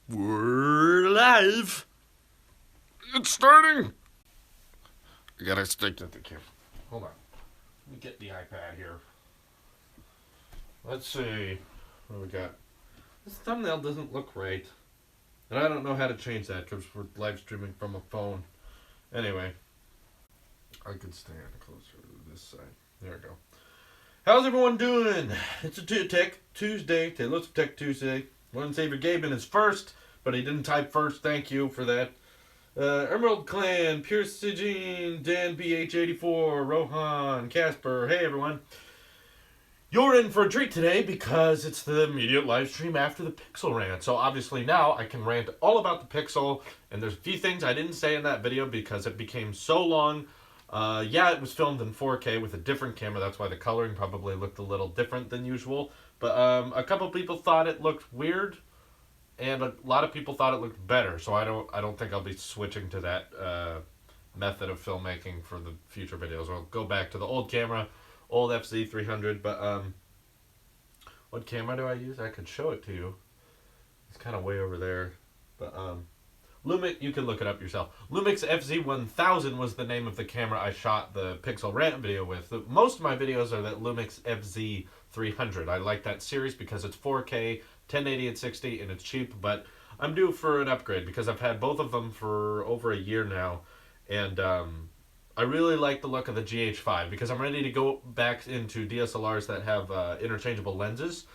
We're live. It's starting. I gotta stick to the camera. Hold on. Let me get the iPad here. Let's see what we got. This thumbnail doesn't look right. And I don't know how to change that because we're live streaming from a phone. Anyway, I could stand closer to this side. There we go. How's everyone doing? It's a Tech Tuesday. Tailosive Tech Tuesday. One Savior Gaben is first, but he didn't type first. Thank you for that. Emerald Clan, Pierce Sigine, Dan BH84, Rohan, Casper. Hey everyone. You're in for a treat today because it's the immediate live stream after the Pixel rant. So obviously now I can rant all about the Pixel, and there's a few things I didn't say in that video because it became so long. Yeah, it was filmed in 4K with a different camera. That's why the coloring probably looked a little different than usual. But a couple people thought it looked weird, and a lot of people thought it looked better. So I don't think I'll be switching to that method of filmmaking for the future videos. I'll go back to the old camera, old FZ300. But what camera do I use? I could show it to you. It's kind of way over there. But Lumix, you can look it up yourself. Lumix FZ1000 was the name of the camera I shot the Pixel rant video with. Most of my videos are that Lumix FZ300. I like that series because it's 4K, 1080 at 60, and it's cheap. But I'm due for an upgrade because I've had both of them for over a year now. And I really like the look of the GH5 because I'm ready to go back into DSLRs that have interchangeable lenses.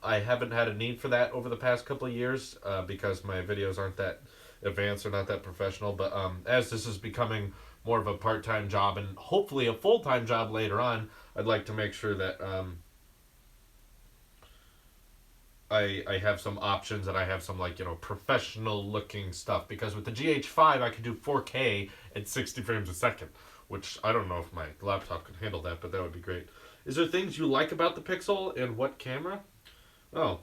I haven't had a need for that over the past couple of years because my videos aren't that advanced or not that professional. But as this is becoming more of a part-time job and hopefully a full-time job later on, I'd like to make sure that I have some options and I have some professional-looking stuff. Because with the GH5, I can do 4K at 60 frames a second, which I don't know if my laptop can handle that, but that would be great. Is there things you like about the Pixel and what camera? Oh,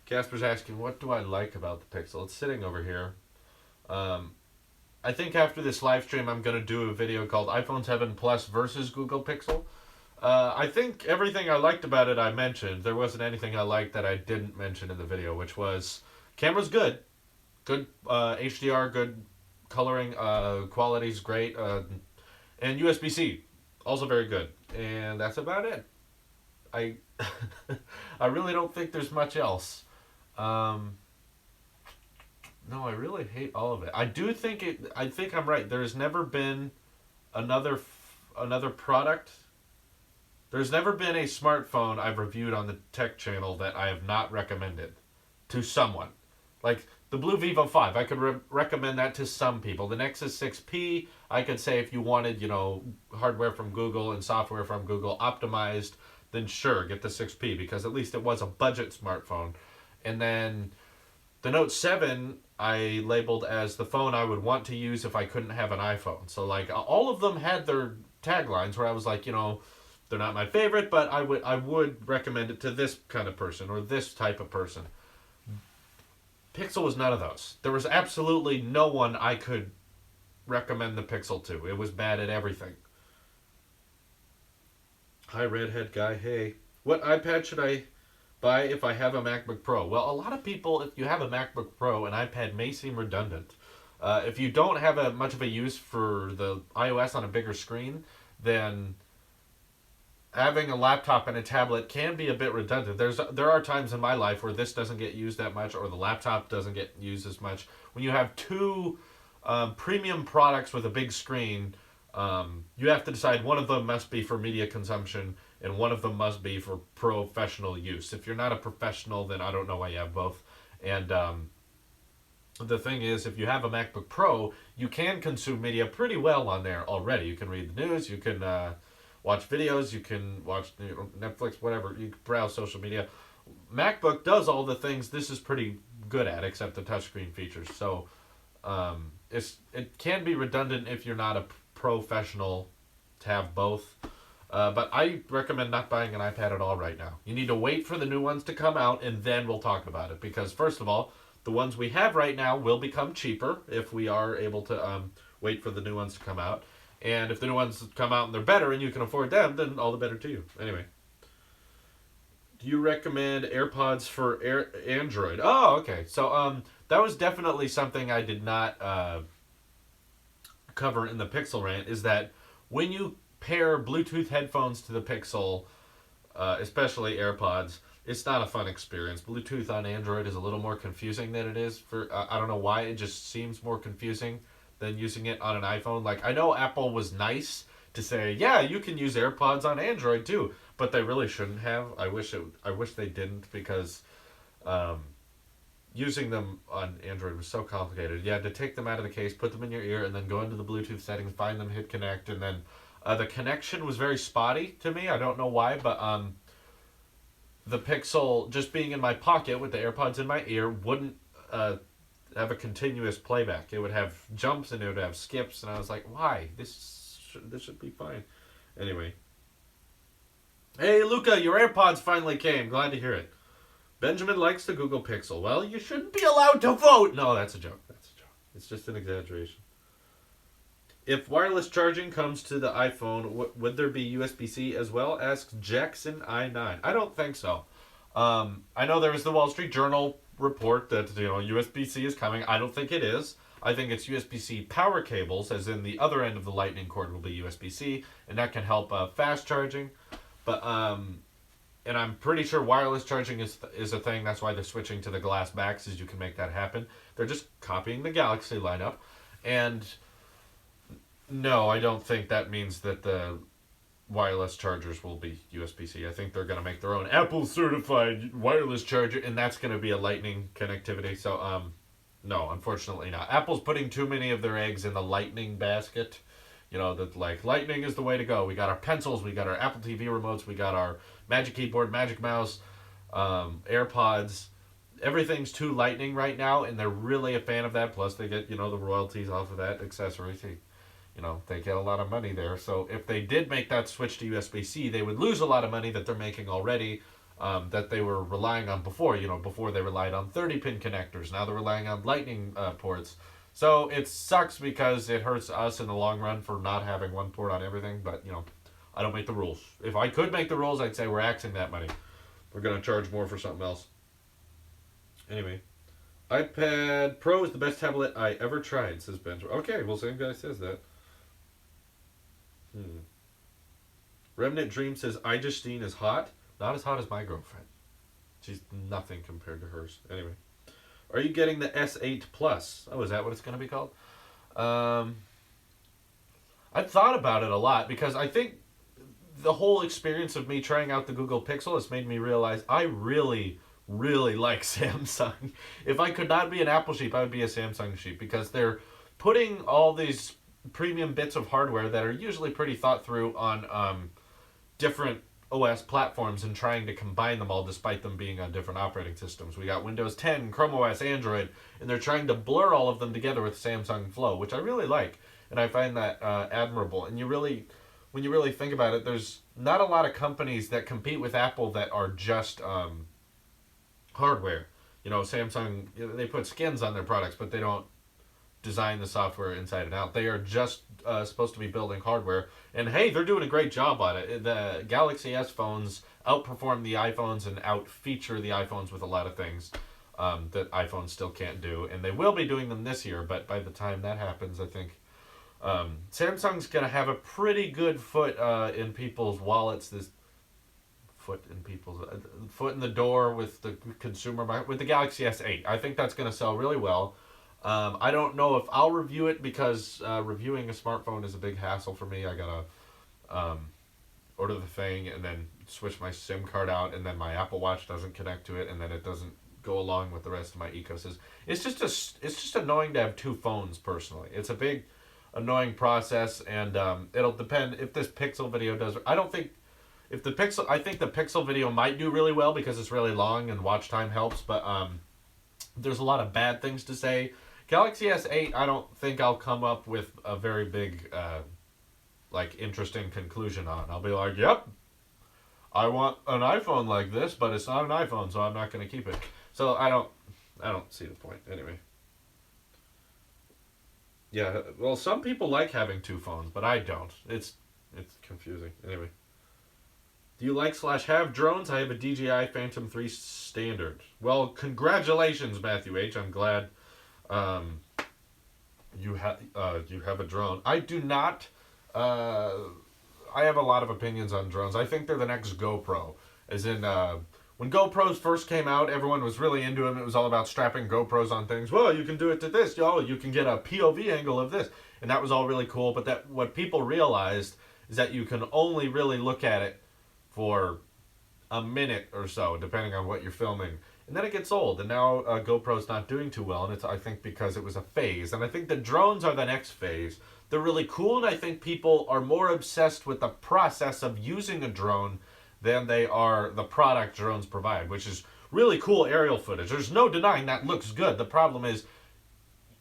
Casper's asking, what do I like about the Pixel? It's sitting over here. I think after this live stream, I'm going to do a video called iPhone 7 Plus versus Google Pixel. I think everything I liked about it I mentioned. There wasn't anything I liked that I didn't mention in the video, which was camera's good. Good HDR, good coloring, quality's great, and USB-C, also very good. And that's about it. I really don't think there's much else. No, I really hate all of it. I think I'm right. There's never been another product. There's never been a smartphone I've reviewed on the tech channel that I have not recommended to someone. Like the Blue Vivo 5, I could recommend that to some people. The Nexus 6P, I could say if you wanted, hardware from Google and software from Google optimized, then sure, get the 6P because at least it was a budget smartphone. And then the Note 7 I labeled as the phone I would want to use if I couldn't have an iPhone. So all of them had their taglines where I was like, they're not my favorite, but I would recommend it to this kind of person or this type of person. Pixel was none of those. There was absolutely no one I could recommend the Pixel to. It was bad at everything. Hi, redhead guy. Hey. What iPad should I buy if I have a MacBook Pro? Well, a lot of people, if you have a MacBook Pro, an iPad may seem redundant. If you don't have much of a use for the iOS on a bigger screen, then having a laptop and a tablet can be a bit redundant. There are times in my life where this doesn't get used that much or the laptop doesn't get used as much. When you have two premium products with a big screen, you have to decide one of them must be for media consumption and one of them must be for professional use. If you're not a professional, then I don't know why you have both. And the thing is, if you have a MacBook Pro, you can consume media pretty well on there already. You can read the news, you can watch videos, you can watch Netflix, whatever. You can browse social media. MacBook does all the things this is pretty good at, except the touchscreen features. So it can be redundant if you're not a professional to have both. But I recommend not buying an iPad at all right now. You need to wait for the new ones to come out, and then we'll talk about it. Because first of all, the ones we have right now will become cheaper if we are able to wait for the new ones to come out. And if the new ones come out and they're better and you can afford them, then all the better to you. Anyway. Do you recommend AirPods for Android? Oh, okay. So that was definitely something I did not cover in the Pixel rant. Is that when you pair Bluetooth headphones to the Pixel, especially AirPods, it's not a fun experience. Bluetooth on Android is a little more confusing than it is for. I don't know why, it just seems more confusing than using it on an iPhone. Like, I know Apple was nice to say, yeah, you can use AirPods on Android too, but they really shouldn't have. I wish they didn't, because um, using them on Android was so complicated. You had to take them out of the case, put them in your ear, and then go into the Bluetooth settings, find them, hit connect, and then the connection was very spotty to me. I don't know why, but the Pixel, just being in my pocket with the AirPods in my ear, wouldn't have a continuous playback. It would have jumps and it would have skips, and I was like, why? This should be fine. Anyway. Hey, Luca, your AirPods finally came. Glad to hear it. Benjamin likes the Google Pixel. Well, you shouldn't be allowed to vote. No, that's a joke. That's a joke. It's just an exaggeration. If wireless charging comes to the iPhone, would there be USB-C as well? Asks Jackson I9. I don't think so. I know there was the Wall Street Journal report that USB-C is coming. I don't think it is. I think it's USB-C power cables, as in the other end of the lightning cord will be USB-C, and that can help fast charging. But and I'm pretty sure wireless charging is a thing. That's why they're switching to the glass backs, is you can make that happen. They're just copying the Galaxy lineup, and no, I don't think that means that the wireless chargers will be USB-C. I think they're going to make their own Apple certified wireless charger, and that's going to be a lightning connectivity. So no, unfortunately not. Apple's putting too many of their eggs in the lightning basket. That like lightning is the way to go. We got our pencils, we got our Apple TV remotes, we got our Magic Keyboard, Magic Mouse, AirPods. Everything's too lightning right now, and they're really a fan of that. Plus, they get the royalties off of that accessory. They get a lot of money there. So if they did make that switch to USB-C, they would lose a lot of money that they're making already, that they were relying on before. Before they relied on 30-pin connectors. Now they're relying on lightning ports. So it sucks because it hurts us in the long run for not having one port on everything. But, I don't make the rules. If I could make the rules, I'd say we're axing that money. We're going to charge more for something else. Anyway. iPad Pro is the best tablet I ever tried, says Benjamin. Okay, well, same guy says that. Remnant Dream says, iJustine is hot. Not as hot as my girlfriend. She's nothing compared to hers. Anyway. Are you getting the S8 Plus? Oh, is that what it's going to be called? I've thought about it a lot, because I think the whole experience of me trying out the Google Pixel has made me realize I really, really like Samsung. If I could not be an Apple sheep, I would be a Samsung sheep, because they're putting all these premium bits of hardware that are usually pretty thought through on different OS platforms and trying to combine them all despite them being on different operating systems. We got Windows 10, Chrome OS, Android, and they're trying to blur all of them together with Samsung Flow, which I really like, and I find that admirable. And when you really think about it, there's not a lot of companies that compete with Apple that are just hardware. Samsung, they put skins on their products, but they don't design the software inside and out. They are just supposed to be building hardware, and hey, they're doing a great job on it. The Galaxy S phones outperform the iPhones and out-feature the iPhones with a lot of things that iPhones still can't do, and they will be doing them this year, but by the time that happens, I think Samsung's going to have a pretty good foot in people's wallets. Foot in the door with the consumer market, with the Galaxy S8. I think that's going to sell really well. I don't know if I'll review it, because reviewing a smartphone is a big hassle for me. I gotta order the thing and then switch my SIM card out, and then my Apple Watch doesn't connect to it, and then it doesn't go along with the rest of my ecosystem. It's just annoying to have two phones. Personally, it's a big annoying process, and it'll depend if this Pixel video does. I think the Pixel video might do really well because it's really long and watch time helps, but there's a lot of bad things to say. Galaxy S8, I don't think I'll come up with a very big, interesting conclusion on. I'll be like, yep, I want an iPhone like this, but it's not an iPhone, so I'm not going to keep it. So I don't see the point. Anyway. Yeah, well, some people like having two phones, but I don't. It's confusing. Anyway. Do you like / have drones? I have a DJI Phantom 3 Standard. Well, congratulations, Matthew H. I'm glad um, you have a drone. I do not. Uh, I have a lot of opinions on drones. I think they're the next GoPro. As in, when GoPros first came out, everyone was really into them. It was all about strapping GoPros on things. Well, you can do it to this. Oh, you can get a POV angle of this. And that was all really cool. But that what people realized is that you can only really look at it for a minute or so, depending on what you're filming. And then it gets old, and now GoPro's not doing too well, and it's, I think, because it was a phase. And I think the drones are the next phase. They're really cool, and I think people are more obsessed with the process of using a drone than they are the product drones provide, which is really cool aerial footage. There's no denying that looks good. The problem is,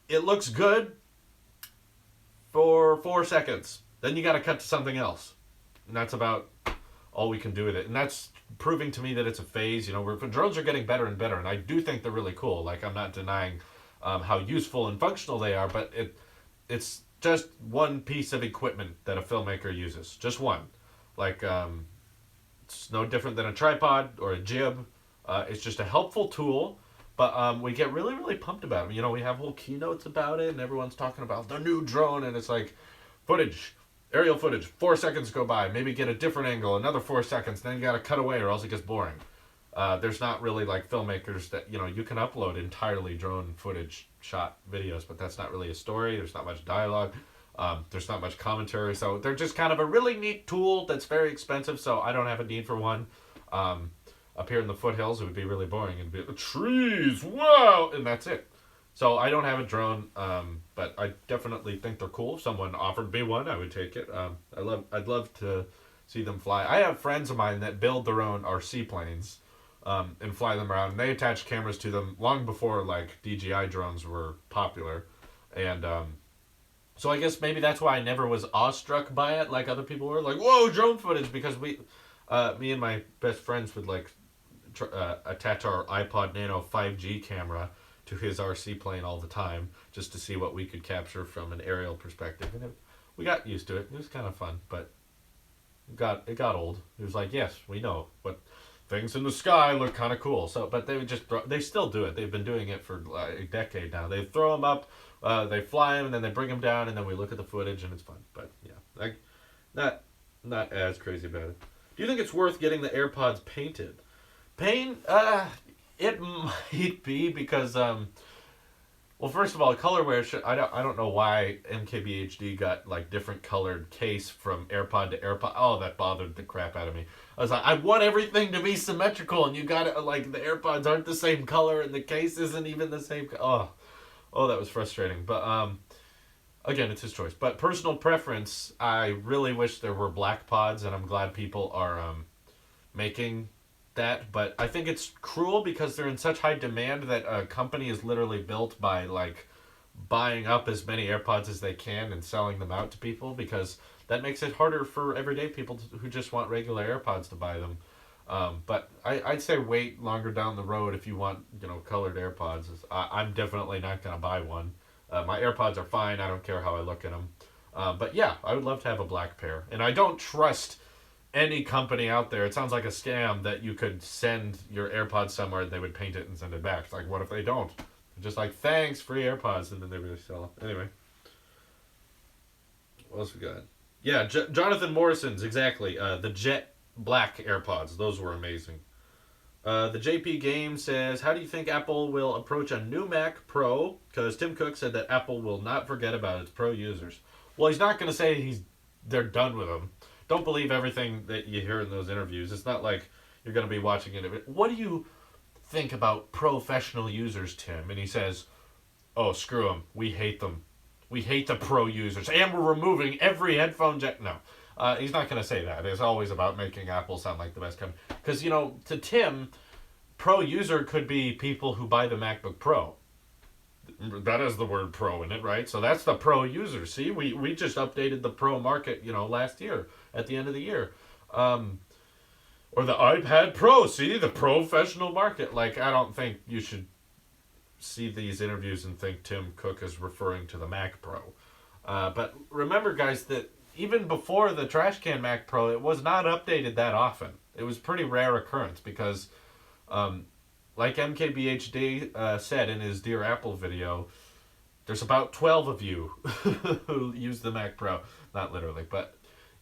it looks good for 4 seconds. Then you got to cut to something else. And that's about all we can do with it. And that's proving to me that it's a phase. You know, where drones are getting better and better, and I do think they're really cool. Like, I'm not denying how useful and functional they are, but it's just one piece of equipment that a filmmaker uses. Just one. Like, it's no different than a tripod or a jib. It's just a helpful tool, but we get really, really pumped about them. You know, we have whole keynotes about it, and everyone's talking about the new drone, and it's like, footage, aerial footage, 4 seconds go by, maybe get a different angle, another 4 seconds, then you gotta cut away or else it gets boring. There's not really like filmmakers that, you know, you can upload entirely drone footage shot videos, but that's not really a story. There's not much dialogue. There's not much commentary. So they're just kind of a really neat tool that's very expensive. So I don't have a need for one. Up here in the foothills, it would be really boring. It'd be trees, wow, and that's it. So I don't have a drone, but I definitely think they're cool. If someone offered me one, I would take it. I'd love to see them fly. I have friends of mine that build their own RC planes. And fly them around. And they attach cameras to them long before like DJI drones were popular, and so I guess maybe that's why I never was awestruck by it like other people were. Like, whoa, drone footage, because me and my best friends would like attach our iPod Nano 5G camera to his RC plane all the time just to see what we could capture from an aerial perspective, and we got used to it. It was kind of fun, but it got old. It was like, yes, we know, but things in the sky look kind of cool. So, but they would just they still do it. They've been doing it for like a decade now. They throw them up, they fly them, and then they bring them down, and then we look at the footage, and it's fun. But yeah, like not as crazy about it. Do you think it's worth getting the AirPods painted? Paint? It might be because well, first of all, colorware. I don't know why MKBHD got like different colored case from AirPod to AirPod. Oh, that bothered the crap out of me. I was like, I want everything to be symmetrical, and you got it like the AirPods aren't the same color, and the case isn't even the same. Oh, that was frustrating. But again, it's his choice. But personal preference, I really wish there were black pods, and I'm glad people are making that. But I think it's cruel because they're in such high demand that a company is literally built by like buying up as many AirPods as they can and selling them out to people, because that makes it harder for everyday people who just want regular AirPods to buy them. But I'd say wait longer down the road if you want, you know, colored AirPods. I'm definitely not going to buy one. My AirPods are fine. I don't care how I look at them. But yeah, I would love to have a black pair. And I don't trust any company out there. It sounds like a scam that you could send your AirPods somewhere and they would paint it and send it back. It's like, what if they don't? They're just like, thanks, free AirPods, and then they really sell it. Anyway. What else we got? Yeah, Jonathan Morrison's, exactly. The jet black AirPods. Those were amazing. The JP Game says, how do you think Apple will approach a new Mac Pro? Because Tim Cook said that Apple will not forget about its pro users. Well, he's not going to say they're done with them. Don't believe everything that you hear in those interviews. It's not like you're going to be watching it. What do you think about professional users, Tim? And he says, oh, screw them. We hate them. We hate the pro users. And we're removing every headphone jack. No. He's not going to say that. It's always about making Apple sound like the best company. Because, you know, to Tim, pro user could be people who buy the MacBook Pro. That has the word pro in it, right? So that's the pro user. See, we just updated the pro market, you know, last year, at the end of the year. Or the iPad Pro, see, the professional market. Like, I don't think you should see these interviews and think Tim Cook is referring to the Mac Pro. But remember, guys, that even before the trash can Mac Pro, it was not updated that often. It was pretty rare occurrence because, um, like MKBHD said in his Dear Apple video, there's about 12 of you who use the Mac Pro. Not literally, but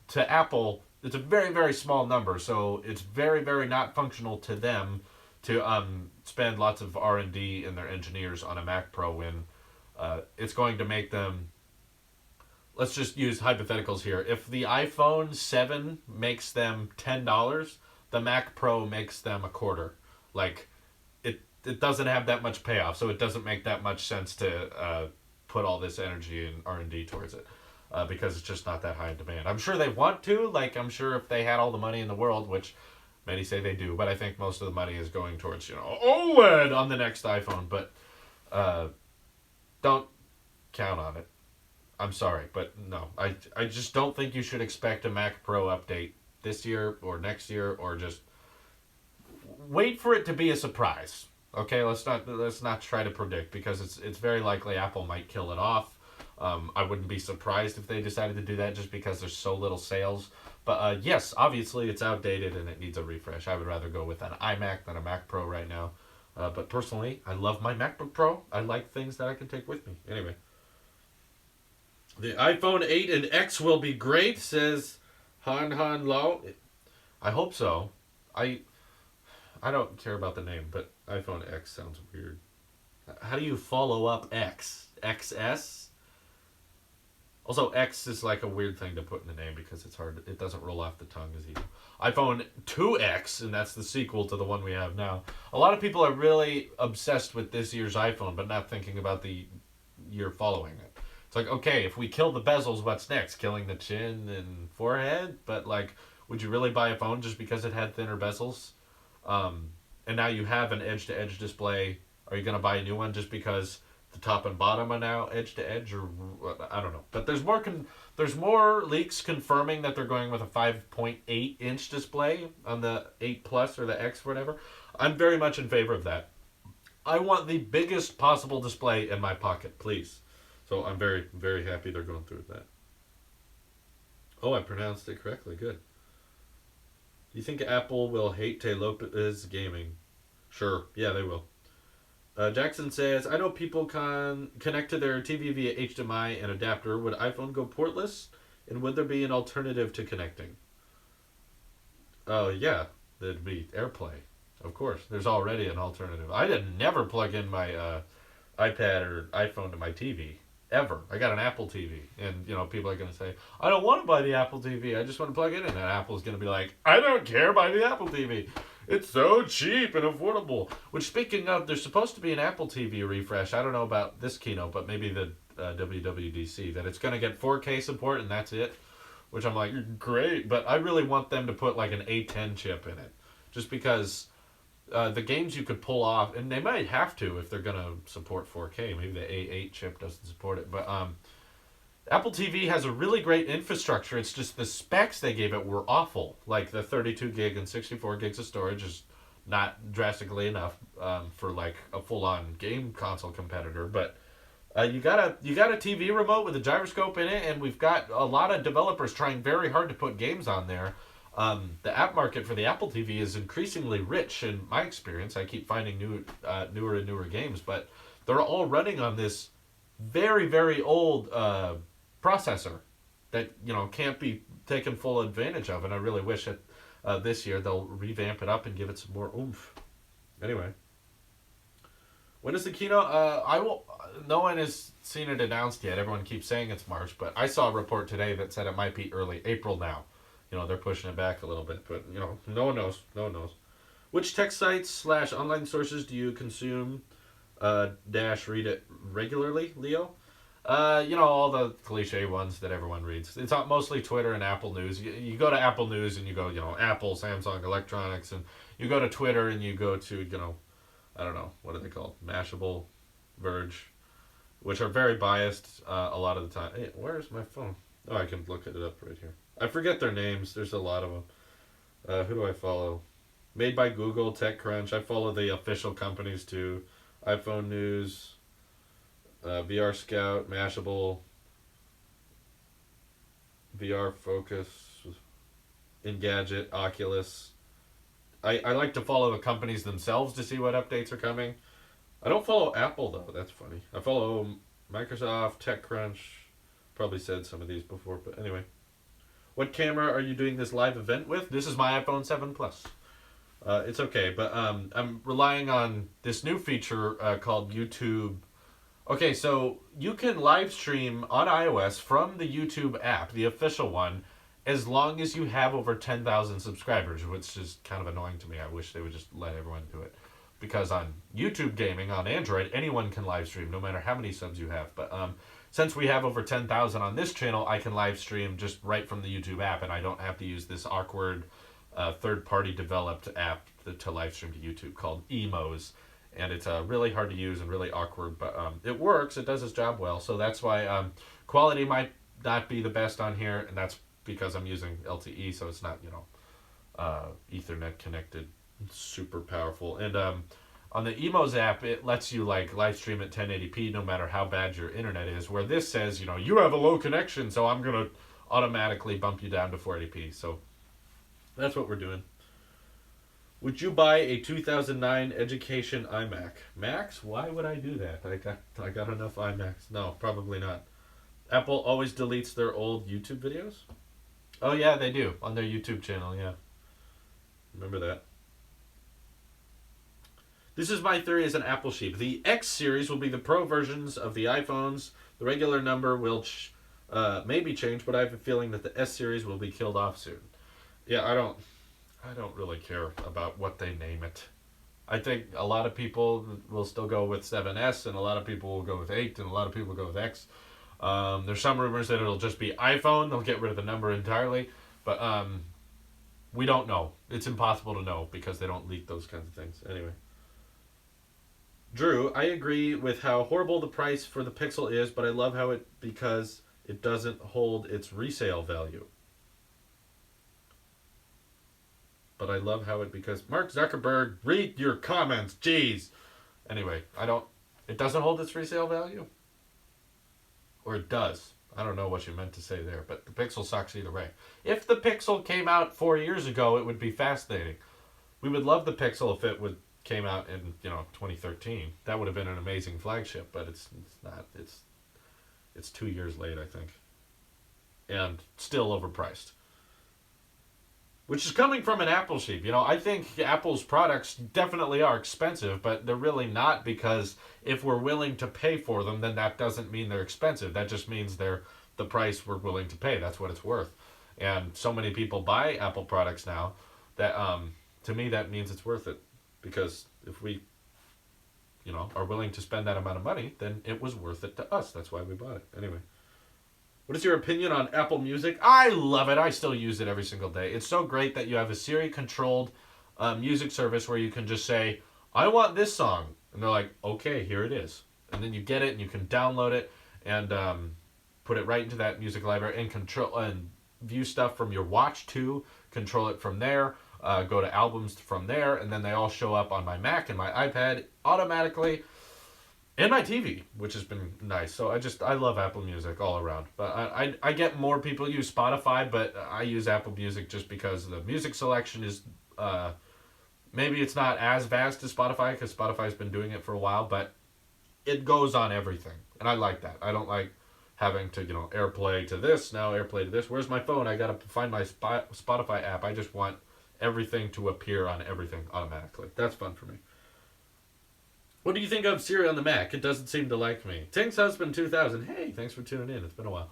to Apple, it's a very, very small number. So it's very, very not functional to them to spend lots of R&D in their engineers on a Mac Pro when it's going to make them. Let's just use hypotheticals here. If the iPhone 7 makes them $10, the Mac Pro makes them a quarter. Like, it doesn't have that much payoff, so it doesn't make that much sense to put all this energy and R&D towards it. Because it's just not that high in demand. I'm sure they want to. Like, I'm sure if they had all the money in the world, which many say they do, but I think most of the money is going towards, OLED on the next iPhone. But don't count on it. I'm sorry, but no. I just don't think you should expect a Mac Pro update this year or next year, or just wait for it to be a surprise. Okay, let's not try to predict, because it's very likely Apple might kill it off. I wouldn't be surprised if they decided to do that just because there's so little sales. But yes, obviously it's outdated and it needs a refresh. I would rather go with an iMac than a Mac Pro right now. But personally, I love my MacBook Pro. I like things that I can take with me. Anyway. The iPhone 8 and X will be great, says Han Lo. I hope so. I don't care about the name, but iPhone X sounds weird. How do you follow up X? XS? Also, X is like a weird thing to put in the name because it's hard. It doesn't roll off the tongue as easy. iPhone 2X, and that's the sequel to the one we have now. A lot of people are really obsessed with this year's iPhone, but not thinking about the year following it. It's like, okay, if we kill the bezels, what's next? Killing the chin and forehead? But, like, would you really buy a phone just because it had thinner bezels? And now you have an edge-to-edge display. Are you going to buy a new one just because the top and bottom are now edge-to-edge? Or I don't know. But there's more leaks confirming that they're going with a 5.8-inch display on the 8 Plus or the X, whatever. I'm very much in favor of that. I want the biggest possible display in my pocket, please. So I'm very, very happy they're going through that. Oh, I pronounced it correctly. Good. Do you think Apple will hate Tailosive gaming? Sure. Yeah, they will. Jackson says, I know people can connect to their TV via HDMI and adapter. Would iPhone go portless? And would there be an alternative to connecting? Oh, yeah. There'd be AirPlay. Of course. There's already an alternative. I didn't never plug in my iPad or iPhone to my TV. Ever. I got an Apple TV. And, people are going to say, I don't want to buy the Apple TV. I just want to plug it in. And Apple's going to be like, I don't care, buy the Apple TV. It's so cheap and affordable. Which, speaking of, there's supposed to be an Apple TV refresh. I don't know about this keynote, but maybe the WWDC. That it's going to get 4K support and that's it. Which I'm like, great. But I really want them to put like an A10 chip in it. Just because the games you could pull off, and they might have to if they're going to support 4K. Maybe the A8 chip doesn't support it. But Apple TV has a really great infrastructure. It's just the specs they gave it were awful. Like the 32 gig and 64 gigs of storage is not drastically enough for like a full-on game console competitor. But you got a TV remote with a gyroscope in it, and we've got a lot of developers trying very hard to put games on there. The app market for the Apple TV is increasingly rich in my experience. I keep finding newer and newer games, but they're all running on this very, very old processor that can't be taken full advantage of, and I really wish that this year they'll revamp it up and give it some more oomph. Anyway, when is the keynote? No one has seen it announced yet. Everyone keeps saying it's March, but I saw a report today that said it might be early April now. They're pushing it back a little bit, but no one knows. No one knows. Which tech sites / online sources do you consume / read it regularly, Leo? All the cliche ones that everyone reads. It's mostly Twitter and Apple News. You go to Apple News and you go, Apple, Samsung, Electronics, and you go to Twitter and you go to, I don't know, what are they called? Mashable, Verge, which are very biased a lot of the time. Hey, where's my phone? Oh, I can look it up right here. I forget their names. There's a lot of them. Who do I follow? Made by Google, TechCrunch. I follow the official companies too. iPhone News, VR Scout, Mashable, VR Focus, Engadget, Oculus, I like to follow the companies themselves to see what updates are coming. I don't follow Apple though. That's funny. I follow Microsoft, TechCrunch. Probably said some of these before, but anyway. What camera are you doing this live event with? This is my iPhone 7 Plus. It's okay, but I'm relying on this new feature called YouTube. Okay, so you can live stream on iOS from the YouTube app, the official one, as long as you have over 10,000 subscribers, which is kind of annoying to me. I wish they would just let everyone do it. Because on YouTube gaming on Android, anyone can live stream, no matter how many subs you have. But since we have over 10,000 on this channel, I can live stream just right from the YouTube app, and I don't have to use this awkward third-party developed app to live stream to YouTube called Emojis. And it's really hard to use and really awkward, but it works. It does its job well. So that's why quality might not be the best on here, and that's because I'm using LTE, so it's not, Ethernet connected, super powerful. And on the Emojis app, it lets you like live stream at 1080p no matter how bad your internet is, where this says, you have a low connection, so I'm going to automatically bump you down to 480p. So that's what we're doing. Would you buy a 2009 education iMac? Max? Why would I do that? I got enough iMacs. No, probably not. Apple always deletes their old YouTube videos? Oh yeah, they do. On their YouTube channel, yeah. Remember that. This is my theory as an Apple sheep. The X series will be the Pro versions of the iPhones. The regular number will maybe change, but I have a feeling that the S series will be killed off soon. Yeah, I don't really care about what they name it. I think a lot of people will still go with 7S, and a lot of people will go with 8, and a lot of people will go with X. There's some rumors that it'll just be iPhone. They'll get rid of the number entirely. But we don't know. It's impossible to know because they don't leak those kinds of things. Anyway. Drew, I agree with how horrible the price for the Pixel is, but I love how because it doesn't hold its resale value. But I love how because Mark Zuckerberg, read your comments, jeez. Anyway, it doesn't hold its resale value? Or it does. I don't know what you meant to say there, but the Pixel sucks either way. If the Pixel came out 4 years ago, it would be fascinating. We would love the Pixel if it came out in 2013. That would have been an amazing flagship, but it's not. It's 2 years late, I think, and still overpriced. Which is coming from an Apple sheep. I think Apple's products definitely are expensive, but they're really not, because if we're willing to pay for them, then that doesn't mean they're expensive. That just means they're the price we're willing to pay. That's what it's worth. And so many people buy Apple products now that, to me, that means it's worth it. Because if we, are willing to spend that amount of money, then it was worth it to us. That's why we bought it. Anyway. What is your opinion on Apple Music? I love it. I still use it every single day. It's so great that you have a Siri-controlled music service where you can just say, I want this song. And they're like, okay, here it is. And then you get it and you can download it and put it right into that music library and control and view stuff from your watch too. Control it from there. Go to albums from there. And then they all show up on my Mac and my iPad automatically. And my TV, which has been nice. So I love Apple Music all around. But I get more people use Spotify, but I use Apple Music just because the music selection is, maybe it's not as vast as Spotify, because Spotify's been doing it for a while, but it goes on everything. And I like that. I don't like having to, AirPlay to this, now AirPlay to this. Where's my phone? I got to find my Spotify app. I just want everything to appear on everything automatically. That's fun for me. What do you think of Siri on the Mac? It doesn't seem to like me. Tink's Husband 2000. Hey, thanks for tuning in. It's been a while.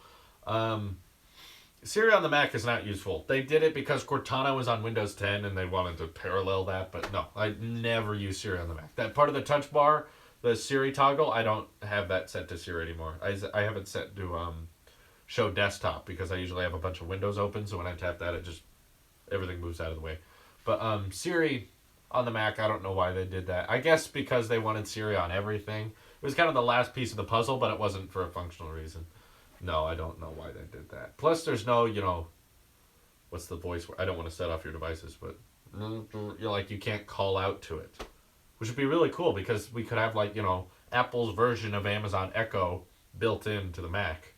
Siri on the Mac is not useful. They did it because Cortana was on Windows 10 and they wanted to parallel that. But no, I never use Siri on the Mac. That part of the touch bar, the Siri toggle, I don't have that set to Siri anymore. I have it set to show desktop because I usually have a bunch of windows open. So when I tap that, everything moves out of the way. But Siri on the Mac, I don't know why they did that. I guess because they wanted Siri on everything. It was kind of the last piece of the puzzle, but it wasn't for a functional reason. No, I don't know why they did that. Plus, there's no, what's the voice? I don't want to set off your devices, but you can't call out to it. Which would be really cool because we could have Apple's version of Amazon Echo built into the Mac.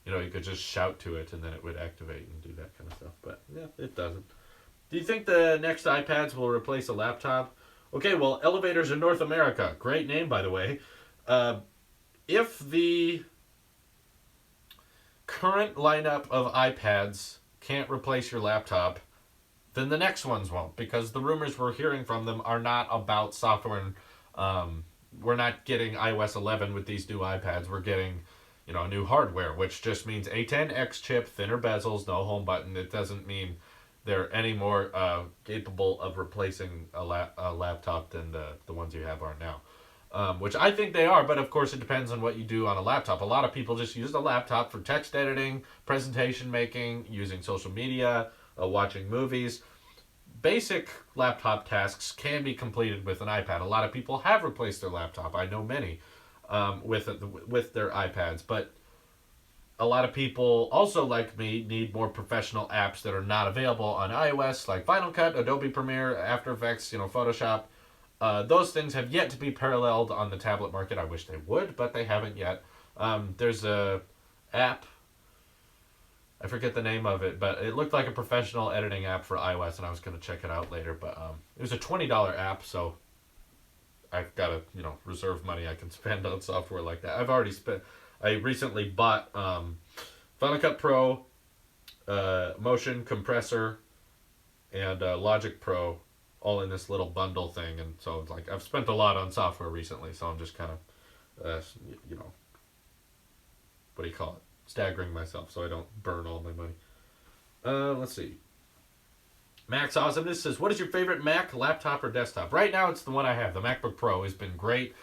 You could just shout to it and then it would activate and do that kind of stuff. But yeah, it doesn't. Do you think the next iPads will replace a laptop? Okay, well, Elevators in North America. Great name, by the way. Uh, if the current lineup of iPads can't replace your laptop, then the next ones won't, because the rumors we're hearing from them are not about software. And we're not getting iOS 11 with these new iPads. We're getting, new hardware, which just means A10X chip, thinner bezels, no home button. It doesn't mean they're any more capable of replacing a laptop than the ones you have are now. Which I think they are, but of course it depends on what you do on a laptop. A lot of people just use the laptop for text editing, presentation making, using social media, watching movies. Basic laptop tasks can be completed with an iPad. A lot of people have replaced their laptop. I know many with their iPads, but a lot of people also, like me, need more professional apps that are not available on iOS, like Final Cut, Adobe Premiere, After Effects, Photoshop. Those things have yet to be paralleled on the tablet market. I wish they would, but they haven't yet. There's a app, I forget the name of it, but it looked like a professional editing app for iOS, and I was going to check it out later. But it was a $20 app, so I've got to reserve money I can spend on software like that. I recently bought Final Cut Pro, Motion Compressor, and Logic Pro, all in this little bundle thing. And so it's like I've spent a lot on software recently, so I'm just kind of, what do you call it? Staggering myself so I don't burn all my money. Let's see. Max Awesomeness says, what is your favorite Mac, laptop, or desktop? Right now, it's the one I have. The MacBook Pro has been great.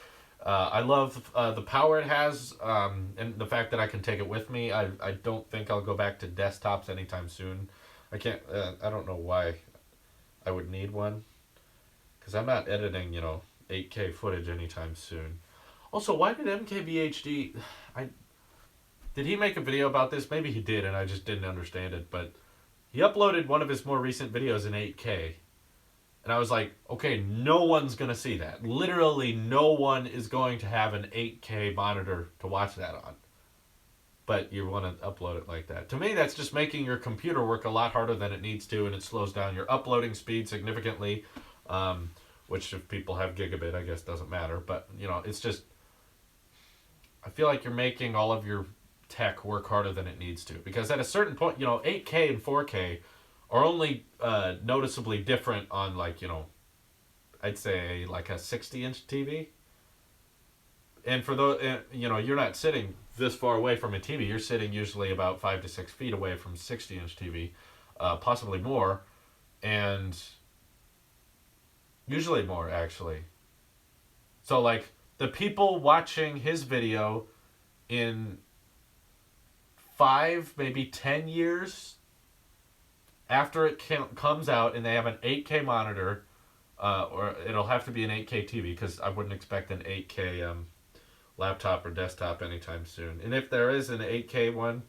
I love the power it has, and the fact that I can take it with me. I don't think I'll go back to desktops anytime soon. I can't. I don't know why I would need one, because I'm not editing 8K footage anytime soon. Also, why did MKBHD? Did he make a video about this? Maybe he did, and I just didn't understand it. But he uploaded one of his more recent videos in 8K. And I was like, okay, no one's going to see that. Literally no one is going to have an 8K monitor to watch that on. But you want to upload it like that. To me, that's just making your computer work a lot harder than it needs to, and it slows down your uploading speed significantly. Which, if people have gigabit, I guess doesn't matter. But, it's just, I feel like you're making all of your tech work harder than it needs to, because at a certain point 8K and 4K are only noticeably different on, like, I'd say like a 60-inch TV. And for those, you're not sitting this far away from a TV. You're sitting usually about 5 to 6 feet away from 60-inch TV, possibly more, and usually more, actually. So, like, the people watching his video in 5, maybe 10 years after it comes out and they have an 8K monitor, or it'll have to be an 8K TV, because I wouldn't expect an 8K laptop or desktop anytime soon. And if there is an 8K one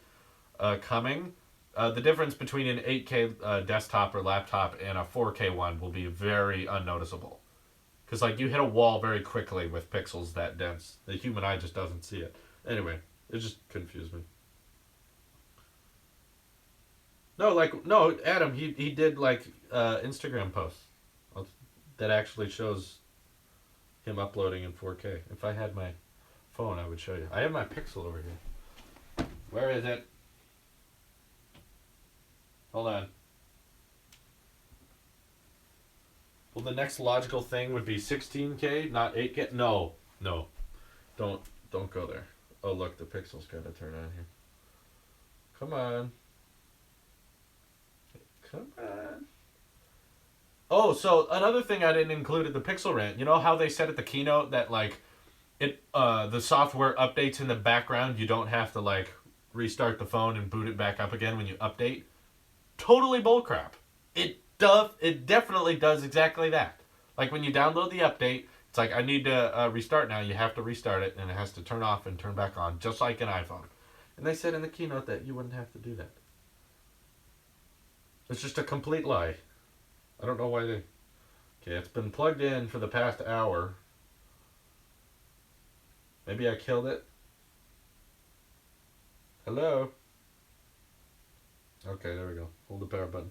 coming, the difference between an 8K desktop or laptop and a 4K one will be very unnoticeable. Because, like, you hit a wall very quickly with pixels that dense. The human eye just doesn't see it. Anyway, it just confused me. No, Adam, he did, like, Instagram posts that actually shows him uploading in 4K. If I had my phone, I would show you. I have my Pixel over here. Where is it? Hold on. Well, the next logical thing would be 16K, not 8K. No. Don't go there. Oh, look, the Pixel's got to turn on here. Come on. Oh, so another thing I didn't include in the Pixel rant. You know how they said at the keynote that, like, the software updates in the background. You don't have to, like, restart the phone and boot it back up again when you update. Totally bullcrap. It definitely does exactly that. Like, when you download the update, it's like, I need to restart now. You have to restart it, and it has to turn off and turn back on, just like an iPhone. And they said in the keynote that you wouldn't have to do that. It's just a complete lie. I don't know why they... Okay, it's been plugged in for the past hour. Maybe I killed it. Hello? Okay, there we go. Hold the power button.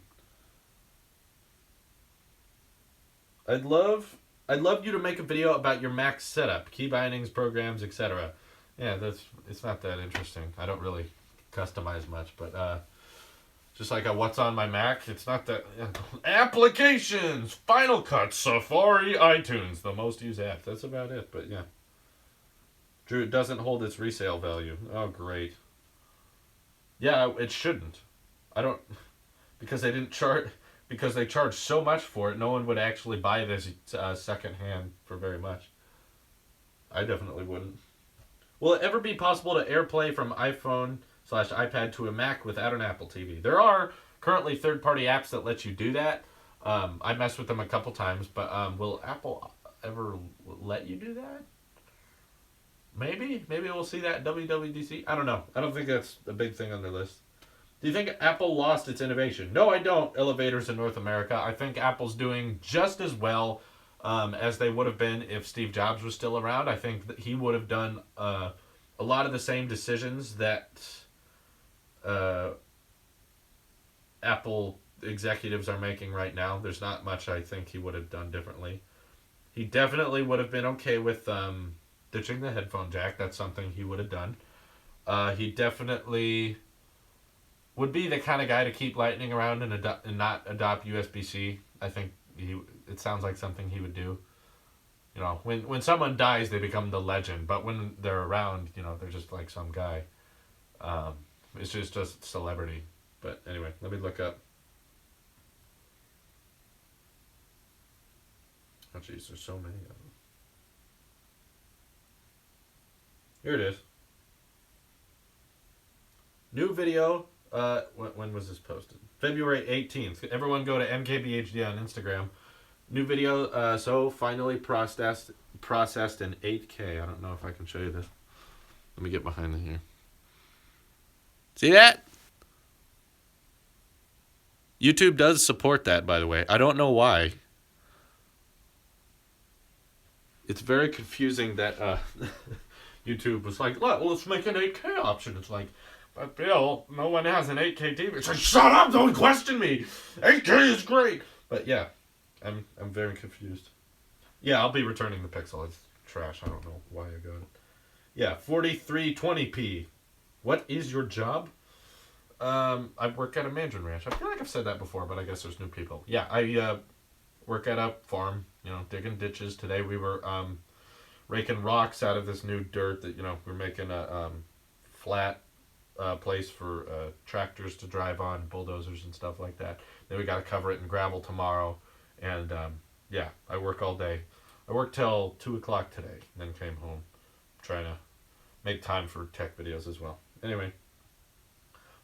I'd love you to make a video about your Mac setup, key bindings, programs, etc. Yeah, it's not that interesting. I don't really customize much, but just like a what's on my Mac, it's not that applications, Final Cut, Safari, iTunes, the most used app. That's about it. But yeah, Drew, it doesn't hold its resale value. Oh great. Yeah, it shouldn't. I don't because they didn't charge because they charge so much for it. No one would actually buy this second hand for very much. I definitely wouldn't. Will it ever be possible to AirPlay from iPhone/iPad to a Mac without an Apple TV? There are currently third-party apps that let you do that. I messed with them a couple times, but will Apple ever let you do that? Maybe we'll see that at WWDC. I don't know. I don't think that's a big thing on their list. Do you think Apple lost its innovation? No, I don't. Elevators in North America. I think Apple's doing just as well as they would have been if Steve Jobs was still around. I think that he would have done a lot of the same decisions that Apple executives are making right now. There's not much I think he would have done differently. He definitely would have been okay with ditching the headphone jack. That's something he would have done. He definitely would be the kind of guy to keep Lightning around and not adopt USB-C. I think it sounds like something he would do. You know, when someone dies, they become the legend. But when they're around, you know, they're just like some guy. It's just celebrity. But anyway, let me look up. Oh, jeez, there's so many of them. Here it is. New video. When was this posted? February 18th. Everyone go to MKBHD on Instagram. New video, so finally processed in 8K. I don't know if I can show you this. Let me get behind it here. See that? YouTube does support that, by the way. I don't know why. It's very confusing that YouTube was like, well, let's make an 8K option. It's like, but Bill, no one has an 8K TV. It's like, shut up, don't question me. 8K is great. But yeah, I'm very confused. Yeah, I'll be returning the Pixel. It's trash. I don't know why I got it. Yeah, 4320p. What is your job? I work at a mandarin ranch. I feel like I've said that before, but I guess there's new people. Yeah, I work at a farm, you know, digging ditches. Today we were raking rocks out of this new dirt that, you know, we're making a flat place for tractors to drive on, bulldozers and stuff like that. Then we got to cover it in gravel tomorrow. And yeah, I work all day. I worked till 2 o'clock today, then came home trying to make time for tech videos as well. Anyway.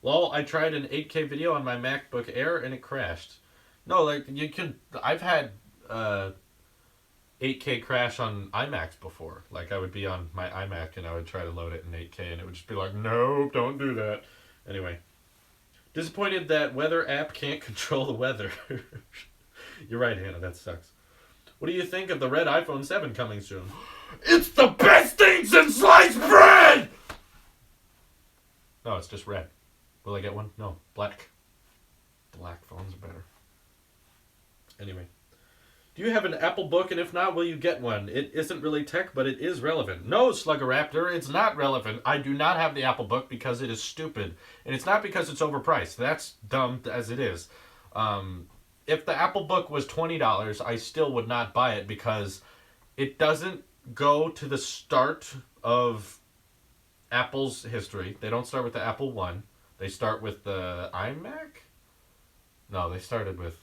Well, I tried an 8K video on my MacBook Air and it crashed. No, like you can. I've had 8K crash on iMacs before. Like I would be on my iMac and I would try to load it in 8K and it would just be like, nope, don't do that. Anyway, disappointed that weather app can't control the weather. You're right, Hannah. That sucks. What do you think of the red iPhone 7 coming soon? It's the best thing since sliced bread. No, it's just red. Will I get one? No. Black. Black phones are better. Anyway. Do you have an Apple book? And if not, will you get one? It isn't really tech, but it is relevant. No, Sluggeraptor, it's not relevant. I do not have the Apple book because it is stupid. And it's not because it's overpriced. That's dumb as it is. If the Apple book was $20, I still would not buy it because it doesn't go to the start of Apple's history. They don't start with the Apple I. They start with the iMac? No, they started with...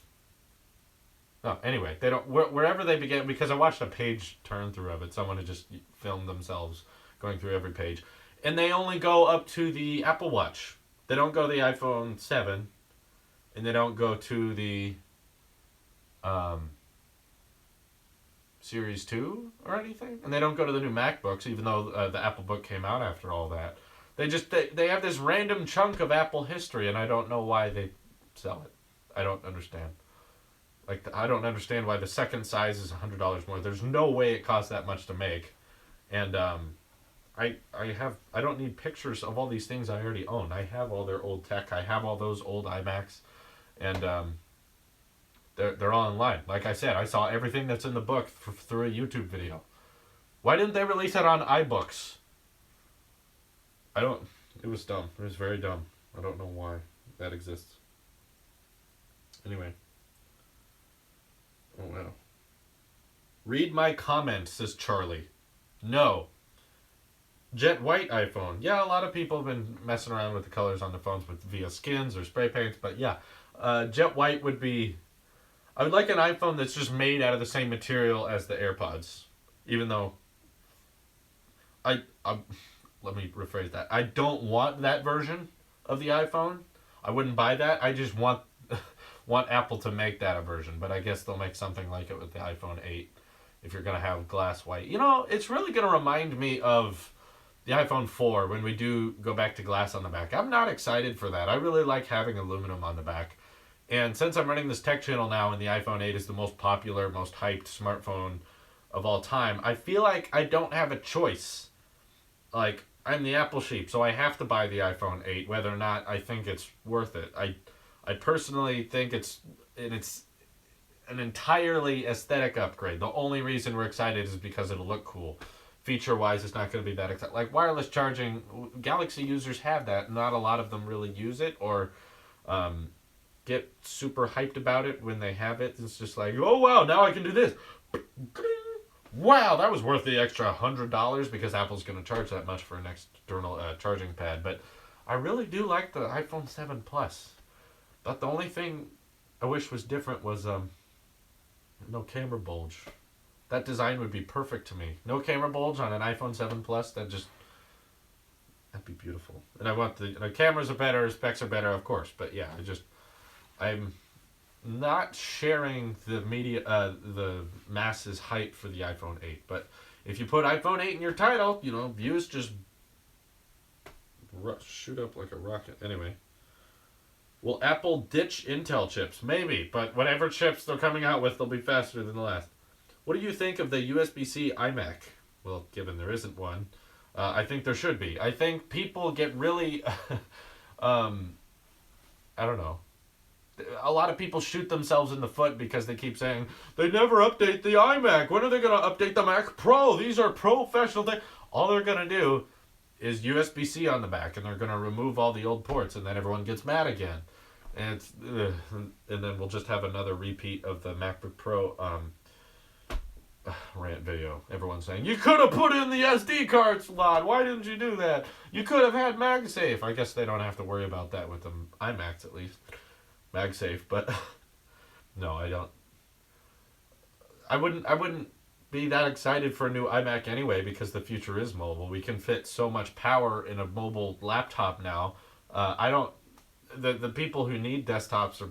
No, anyway, they don't... Wherever they began... Because I watched a page turn through of it. Someone had just filmed themselves going through every page. And they only go up to the Apple Watch. They don't go to the iPhone 7. And they don't go to the... Series 2 or anything. And they don't go to the new MacBooks, even though the Apple book came out after all that. They have this random chunk of Apple history, and I don't know why they sell it. I don't understand. Like, I don't understand why the second size is $100 more. There's no way it costs that much to make. And I don't need pictures of all these things I already own. I have all their old tech. I have all those old iMacs. And They're all online. Like I said, I saw everything that's in the book through a YouTube video. Why didn't they release it on iBooks? I don't. It was dumb. It was very dumb. I don't know why that exists. Anyway. Oh wow. Read my comment, says Charlie. No. Jet white iPhone. Yeah, a lot of people have been messing around with the colors on the phones via skins or spray paints, but yeah. Jet white would be... I would like an iPhone that's just made out of the same material as the AirPods. Even though... let me rephrase that. I don't want that version of the iPhone. I wouldn't buy that. I just want Apple to make that a version. But I guess they'll make something like it with the iPhone 8 if you're going to have glass white. You know, it's really going to remind me of the iPhone 4 when we do go back to glass on the back. I'm not excited for that. I really like having aluminum on the back. And since I'm running this tech channel now and the iPhone 8 is the most popular, most hyped smartphone of all time, I feel like I don't have a choice. Like, I'm the Apple sheep, so I have to buy the iPhone 8, whether or not I think it's worth it. I personally think it's an entirely aesthetic upgrade. The only reason we're excited is because it'll look cool. Feature-wise, it's not going to be that exciting. Like, wireless charging, Galaxy users have that. Not a lot of them really use it or get super hyped about it when they have it. It's just like, oh, wow, now I can do this. Wow, that was worth the extra $100 because Apple's going to charge that much for an external charging pad. But I really do like the iPhone 7 Plus. But the only thing I wish was different was no camera bulge. That design would be perfect to me. No camera bulge on an iPhone 7 Plus. That'd be beautiful. And I want the cameras are better, specs are better, of course. But yeah, I'm not sharing the masses hype for the iPhone 8. But if you put iPhone 8 in your title, views just shoot up like a rocket. Anyway. Will Apple ditch Intel chips? Maybe, but whatever chips they're coming out with, they'll be faster than the last. What do you think of the USB-C iMac? Well, given there isn't one, I think there should be. I think people get really, I don't know. A lot of people shoot themselves in the foot because they keep saying, they never update the iMac. When are they going to update the Mac Pro? These are professional things. All they're going to do is USB-C on the back, and they're going to remove all the old ports, and then everyone gets mad again. And then we'll just have another repeat of the MacBook Pro rant video. Everyone's saying, you could have put in the SD card slot. Why didn't you do that? You could have had MagSafe. I guess they don't have to worry about that with the iMacs, at least. MagSafe, but no, I don't. I wouldn't be that excited for a new iMac anyway because the future is mobile. We can fit so much power in a mobile laptop now. The people who need desktops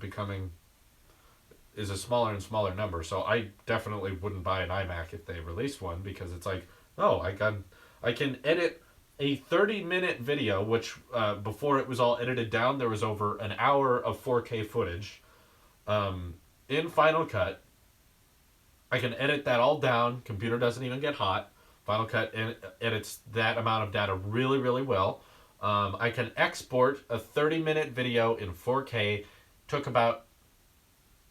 is a smaller and smaller number. So I definitely wouldn't buy an iMac if they released one because it's like, no, I can edit a 30-minute video, which before it was all edited down, there was over an hour of 4K footage in Final Cut. I can edit that all down. Computer doesn't even get hot. Final Cut edits that amount of data really, really well. I can export a 30-minute video in 4K. Took about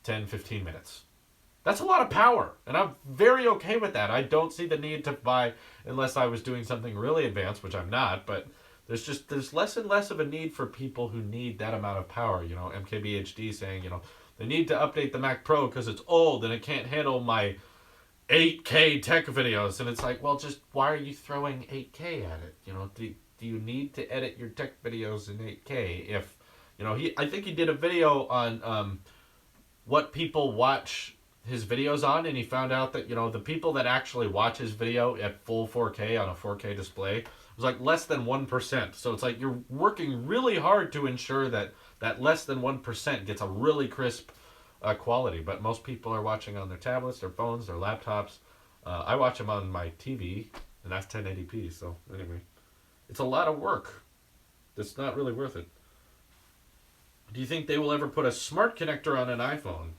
10, 15 minutes. That's a lot of power, and I'm very okay with that. I don't see the need to buy, unless I was doing something really advanced, which I'm not, but there's less and less of a need for people who need that amount of power. MKBHD saying, they need to update the Mac Pro because it's old and it can't handle my 8K tech videos. And it's like, well, just why are you throwing 8K at it? Do you need to edit your tech videos in 8K? If, I think he did a video on what people watch his videos on, and he found out that, the people that actually watch his video at full 4K on a 4K display was like less than 1%. So it's like you're working really hard to ensure that less than 1% gets a really crisp quality. But most people are watching on their tablets, their phones, their laptops. I watch them on my TV, and that's 1080p. So anyway, it's a lot of work. It's not really worth it. Do you think they will ever put a smart connector on an iPhone?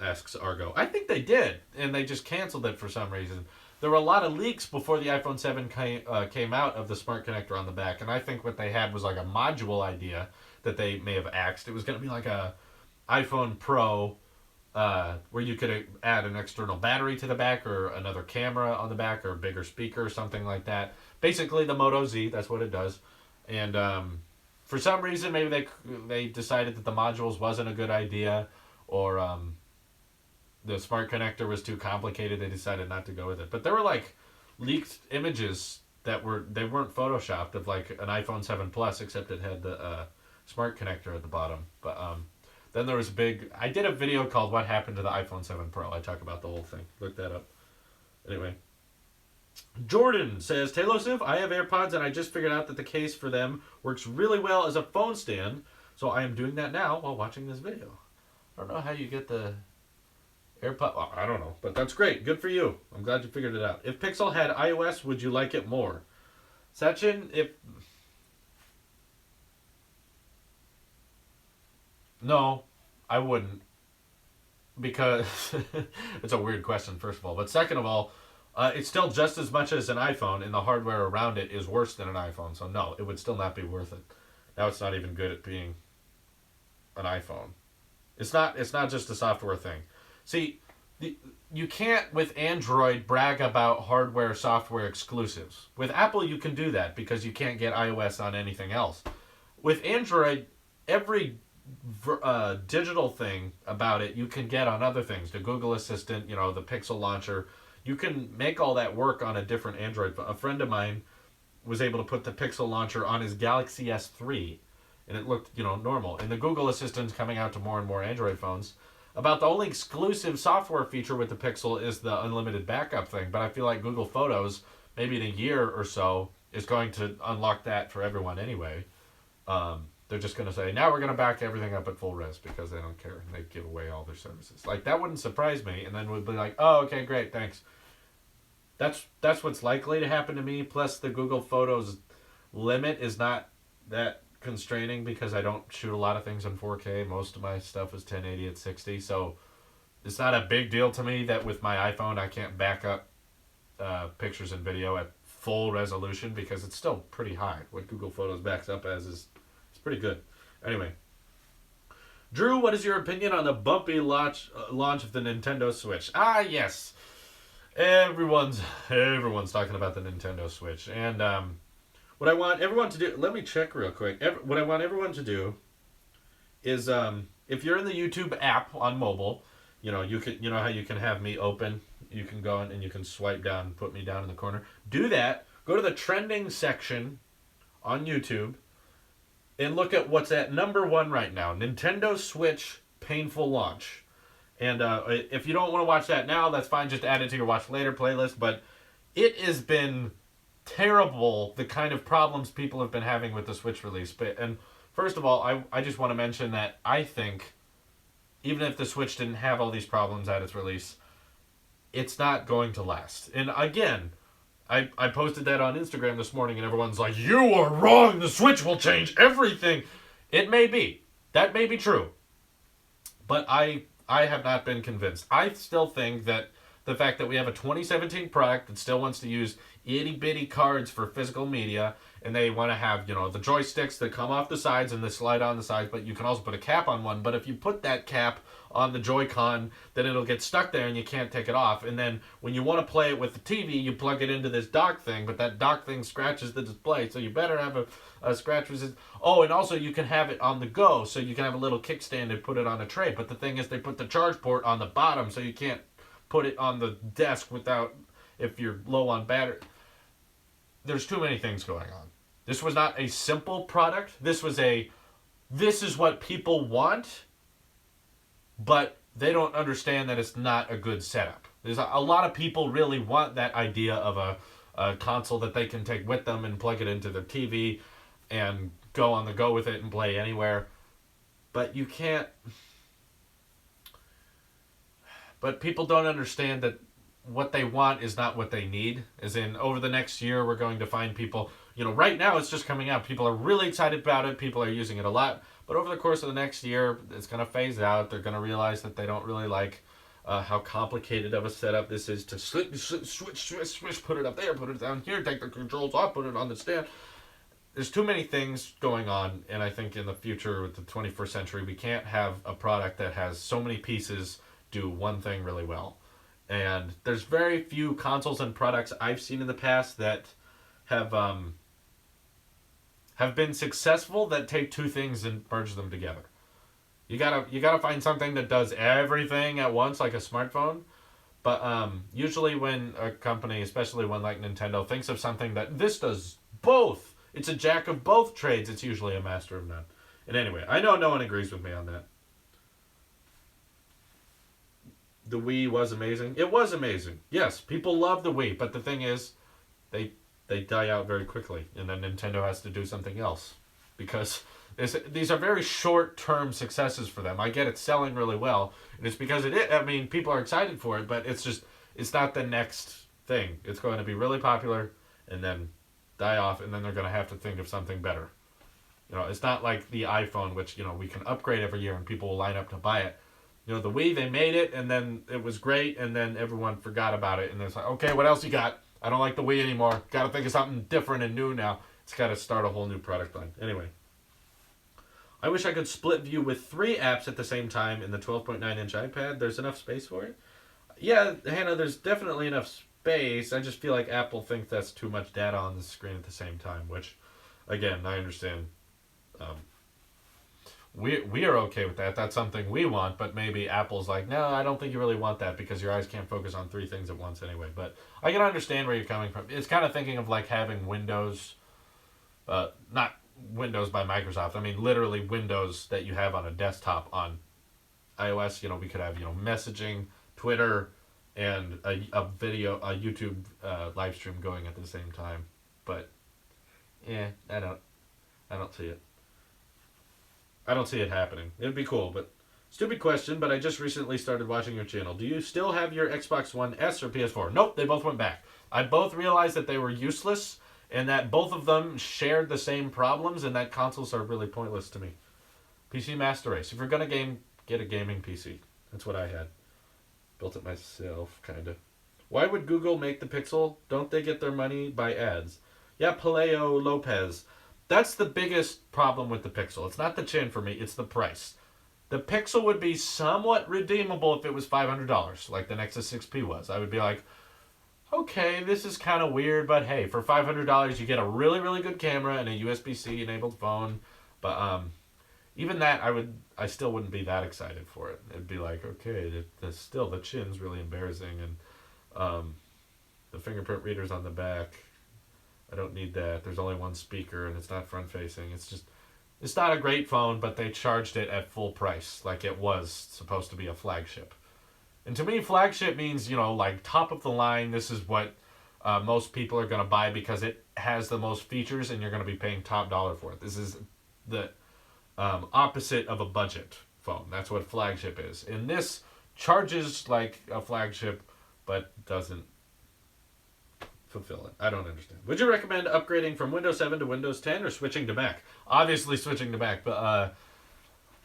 Asks Argo. I think they did, and they just canceled it for some reason. There were a lot of leaks before the iPhone 7 came out of the smart connector on the back, and I think what they had was like a module idea that they may have axed. It was going to be like a iPhone Pro where you could add an external battery to the back or another camera on the back or a bigger speaker or something like that. Basically, the Moto Z, that's what it does. And for some reason, maybe they decided that the modules wasn't a good idea, or the smart connector was too complicated. They decided not to go with it. But there were like leaked images they weren't photoshopped of like an iPhone 7 Plus, except it had the smart connector at the bottom. But then there was I did a video called "What Happened to the iPhone 7 Pro." I talk about the whole thing. Look that up. Anyway, Jordan says, Tailosive, I have AirPods and I just figured out that the case for them works really well as a phone stand, so I am doing that now while watching this video. I don't know how you get the AirPod. Well, I don't know, but that's great. Good for you. I'm glad you figured it out. If Pixel had iOS, would you like it more? Sachin, No, I wouldn't. Because it's a weird question, first of all. But second of all, it's still just as much as an iPhone, and the hardware around it is worse than an iPhone. So no, it would still not be worth it. Now it's not even good at being an iPhone. It's not. It's not just a software thing. See, you can't with Android brag about hardware software exclusives. With Apple, you can do that because you can't get iOS on anything else. With Android, every digital thing about it you can get on other things. The Google Assistant, the Pixel launcher. You can make all that work on a different Android. A friend of mine was able to put the Pixel launcher on his Galaxy S3, and it looked, normal. And the Google Assistant's coming out to more and more Android phones. About the only exclusive software feature with the Pixel is the unlimited backup thing, but I feel like Google Photos, maybe in a year or so, is going to unlock that for everyone anyway. They're just going to say, now we're going to back everything up at full res because they don't care. And they give away all their services. Like, that wouldn't surprise me. And then we'd be like, oh, okay, great, thanks. That's what's likely to happen to me. Plus, the Google Photos limit is not that constraining because I don't shoot a lot of things in 4K. Most of my stuff is 1080 at 60. So it's not a big deal to me that with my iPhone I can't back up pictures and video at full resolution because it's still pretty high. What Google Photos backs up as is pretty good. Anyway, Drew, what is your opinion on the bumpy launch of the Nintendo Switch? Ah, yes. Everyone's talking about the Nintendo Switch. And what I want everyone to do, let me check real quick. What I want everyone to do is if you're in the YouTube app on mobile, you know how you can have me open, you can go in and you can swipe down, put me down in the corner. Do that. Go to the trending section on YouTube and look at what's at number 1 right now. Nintendo Switch painful launch. And if you don't want to watch that now, that's fine. Just add it to your watch later playlist. But it has been terrible, the kind of problems people have been having with the Switch release. And first of all, I just want to mention that I think, even if the Switch didn't have all these problems at its release, it's not going to last. And again, I posted that on Instagram this morning and everyone's like, you are wrong, the Switch will change everything. It may be. That may be true. But I have not been convinced. I still think that the fact that we have a 2017 product that still wants to use itty-bitty cards for physical media, and they want to have, the joysticks that come off the sides and they slide on the sides, but you can also put a cap on one. But if you put that cap on the Joy-Con, then it'll get stuck there and you can't take it off. And then when you want to play it with the TV, you plug it into this dock thing, but that dock thing scratches the display, so you better have a scratch resist. Oh, and also you can have it on the go, so you can have a little kickstand and put it on a tray. But the thing is, they put the charge port on the bottom, so you can't put it on the desk if you're low on battery. There's too many things going on. This was not a simple product. This is what people want, but they don't understand that it's not a good setup. There's a lot of people really want that idea of a console that they can take with them and plug it into their TV and go on the go with it and play anywhere. But you can't. But people don't understand that what they want is not what they need. As in, over the next year, we're going to find people, right now it's just coming out. People are really excited about it. People are using it a lot. But over the course of the next year, it's going to phase out. They're going to realize that they don't really like how complicated of a setup this is to switch, put it up there, put it down here, take the controls off, put it on the stand. There's too many things going on, and I think in the future, with the 21st century, we can't have a product that has so many pieces do one thing really well. And there's very few consoles and products I've seen in the past that have been successful that take two things and merge them together. You gotta find something that does everything at once, like a smartphone. But usually when a company, especially one like Nintendo, thinks of something that this does both, it's a jack of both trades, it's usually a master of none. And anyway, I know no one agrees with me on that. The Wii was amazing. It was amazing. Yes, people love the Wii, but the thing is, they they die out very quickly, and then Nintendo has to do something else because these are very short-term successes for them. I get it's selling really well, and it's because it is. I mean, people are excited for it, but it's not the next thing. It's going to be really popular and then die off, and then they're going to have to think of something better. It's not like the iPhone, which we can upgrade every year and people will line up to buy it. The Wii, they made it, and then it was great, and then everyone forgot about it, and it's like, okay, what else you got? I don't like the Wii anymore. Got to think of something different and new now. It's got to start a whole new product line. Anyway, I wish I could split view with 3 apps at the same time in the 12.9-inch iPad. There's enough space for it? Yeah, Hannah, there's definitely enough space. I just feel like Apple thinks that's too much data on the screen at the same time, which, again, I understand. We are okay with that. That's something we want, but maybe Apple's like, no, I don't think you really want that because your eyes can't focus on 3 things at once anyway. But I can understand where you're coming from. It's kind of thinking of like having Windows, not Windows by Microsoft. I mean, literally Windows that you have on a desktop on iOS. We could have, messaging, Twitter, and a YouTube live stream going at the same time. But, yeah, I don't see it. I don't see it happening. It'd be cool, but stupid question, but I just recently started watching your channel. Do you still have your Xbox One S or PS4? Nope, they both went back. I both realized that they were useless and that both of them shared the same problems and that consoles are really pointless to me. PC Master Race. If you're going to game, get a gaming PC. That's what I had. Built it myself, kind of. Why would Google make the Pixel? Don't they get their money by ads? Yeah, Paleo Lopez. That's the biggest problem with the Pixel. It's not the chin for me, it's the price. The Pixel would be somewhat redeemable if it was $500, like the Nexus 6P was. I would be like, okay, this is kind of weird, but hey, for $500 you get a really, really good camera and a USB-C enabled phone. But even that, I still wouldn't be that excited for it. It'd be like, okay, still the chin's really embarrassing, and the fingerprint reader's on the back. I don't need that. There's only one speaker, and it's not front-facing. It's not a great phone, but they charged it at full price, like it was supposed to be a flagship. And to me, flagship means, like top of the line, this is what most people are going to buy because it has the most features, and you're going to be paying top dollar for it. This is the opposite of a budget phone. That's what flagship is. And this charges like a flagship, but doesn't fulfill it. I don't understand. Would you recommend upgrading from Windows 7 to Windows 10 or switching to Mac? Obviously switching to Mac, but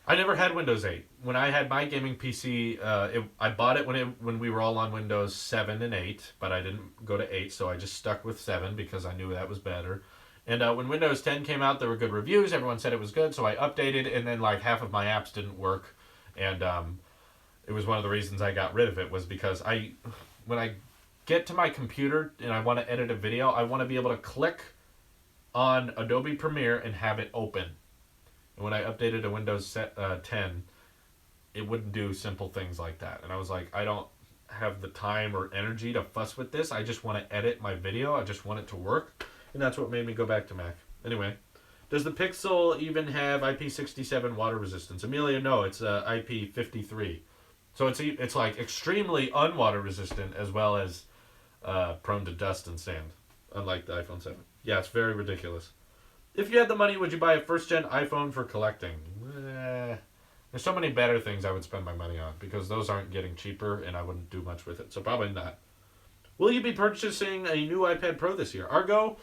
I never had Windows 8. When I had my gaming PC, I bought it when we were all on Windows 7 and 8, but I didn't go to 8, so I just stuck with 7 because I knew that was better. And when Windows 10 came out, there were good reviews. Everyone said it was good, so I updated, and then like half of my apps didn't work. And it was one of the reasons I got rid of it was because when I get to my computer and I want to edit a video, I want to be able to click on Adobe Premiere and have it open. And when I updated to Windows 10, it wouldn't do simple things like that. And I was like, I don't have the time or energy to fuss with this. I just want to edit my video. I just want it to work. And that's what made me go back to Mac. Anyway, does the Pixel even have IP67 water resistance? Amelia, no, it's IP53. So it's like extremely unwater resistant as well as prone to dust and sand, unlike the iPhone 7. Yeah, it's very ridiculous. If you had the money, would you buy a first-gen iPhone for collecting? There's so many better things I would spend my money on because those aren't getting cheaper and I wouldn't do much with it, so probably not. Will you be purchasing a new iPad Pro this year? Argo,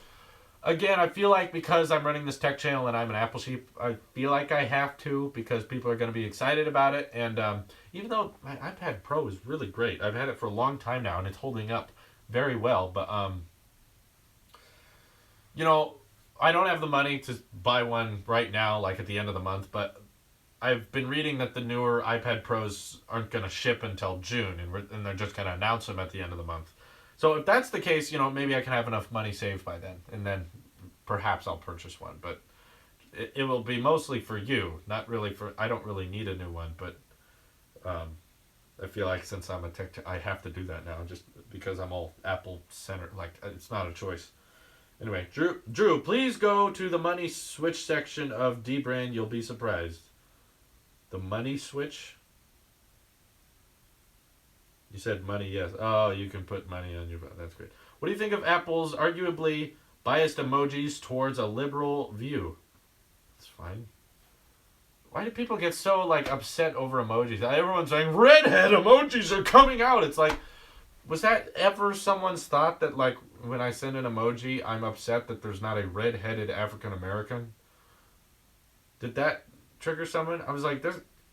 again, I feel like because I'm running this tech channel and I'm an Apple sheep, I feel like I have to because people are going to be excited about it. And even though my iPad Pro is really great, I've had it for a long time now and it's holding up very well. But, I don't have the money to buy one right now, like at the end of the month. But I've been reading that the newer iPad Pros aren't going to ship until June, and they're just going to announce them at the end of the month. So if that's the case, maybe I can have enough money saved by then, and then perhaps I'll purchase one. But it will be mostly for you, not really for. I don't really need a new one, but I feel like since I'm a tech, I have to do that now, just because I'm all Apple centered. Like, it's not a choice. Anyway, Drew, please go to the money switch section of D-Brand. You'll be surprised. The money switch? You said money, yes. Oh, you can put money on your... That's great. What do you think of Apple's arguably biased emojis towards a liberal view? It's fine. Why do people get so, upset over emojis? Everyone's saying, redhead emojis are coming out! It's like, was that ever someone's thought that, when I send an emoji, I'm upset that there's not a red-headed African-American? Did that trigger someone? I was like,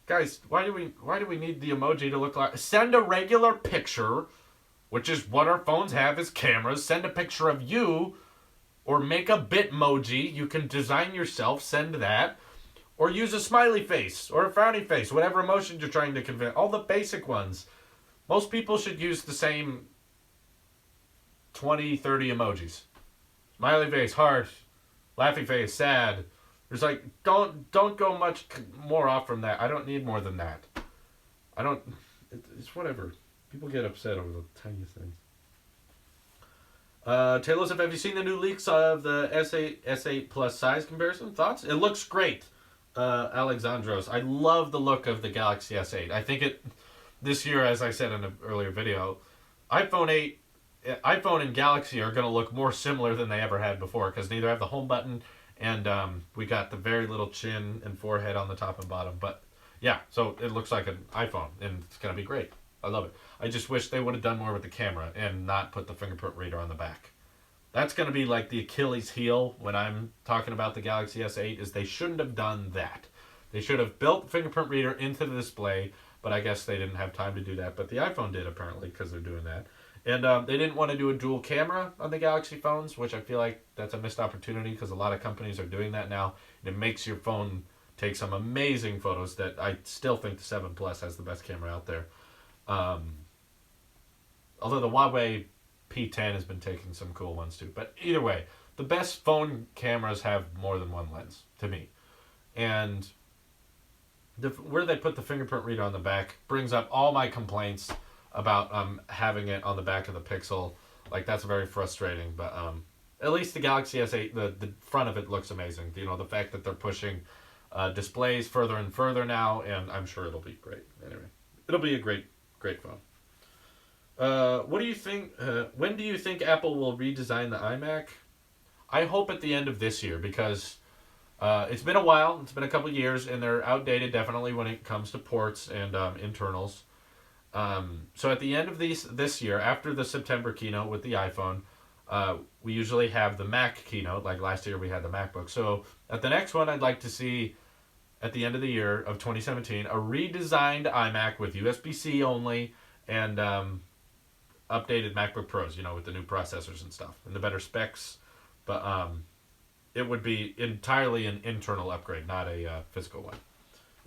guys, why do we need the emoji to look like... Send a regular picture, which is what our phones have as cameras. Send a picture of you, or make a Bitmoji. You can design yourself, send that. Or use a smiley face, or a frowny face, whatever emotion you're trying to convey. All the basic ones. Most people should use the same 20, 30 emojis. Smiley face, heart, laughing face, sad. There's don't go much more off from that. I don't need more than that. It's whatever. People get upset over the tiniest things. Tailosive, have you seen the new leaks of the S8 Plus size comparison? Thoughts? It looks great. Alexandros, I love the look of the Galaxy S8. I think this year, as I said in an earlier video, iPhone and Galaxy are going to look more similar than they ever had before, because neither have the home button, and we got the very little chin and forehead on the top and bottom. But yeah, so it looks like an iPhone, and it's going to be great. I love it. I just wish they would have done more with the camera and not put the fingerprint reader on the back. That's going to be like the Achilles heel when I'm talking about the Galaxy S8, is they shouldn't have done that. They should have built the fingerprint reader into the display, but I guess they didn't have time to do that. But the iPhone did, apparently, because they're doing that. And they didn't want to do a dual camera on the Galaxy phones, which I feel like that's a missed opportunity, because a lot of companies are doing that now. And it makes your phone take some amazing photos that I still think the 7 Plus has the best camera out there. Although the Huawei P10 has been taking some cool ones too. But either way, the best phone cameras have more than one lens, to me. And where they put the fingerprint reader on the back brings up all my complaints about having it on the back of the Pixel. That's very frustrating. But at least the Galaxy S8, the front of it looks amazing. The fact that they're pushing displays further and further now, and I'm sure it'll be great. Anyway, it'll be a great phone. What do you think? When do you think Apple will redesign the iMac? I hope at the end of this year, because it's been a while. It's been a couple years, and they're outdated definitely when it comes to ports and internals. So at the end of this year, after the September keynote with the iPhone, we usually have the Mac keynote. Like last year, we had the MacBook. So at the next one, I'd like to see, at the end of the year of 2017, a redesigned iMac with USB-C only, and updated MacBook Pros, with the new processors and stuff and the better specs. But it would be entirely an internal upgrade, not a physical one.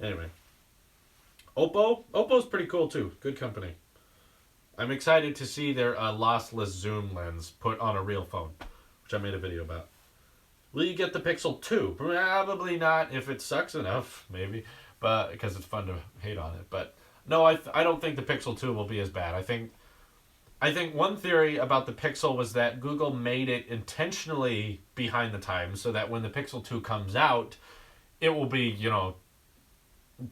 Anyway, Oppo's pretty cool too. Good company. I'm excited to see their lossless zoom lens put on a real phone, which I made a video about. Will you get the Pixel 2? Probably not, if it sucks enough, maybe, but because it's fun to hate on it. But no, I don't think the Pixel 2 will be as bad. I think one theory about the Pixel was that Google made it intentionally behind the times so that when the Pixel 2 comes out, it will be,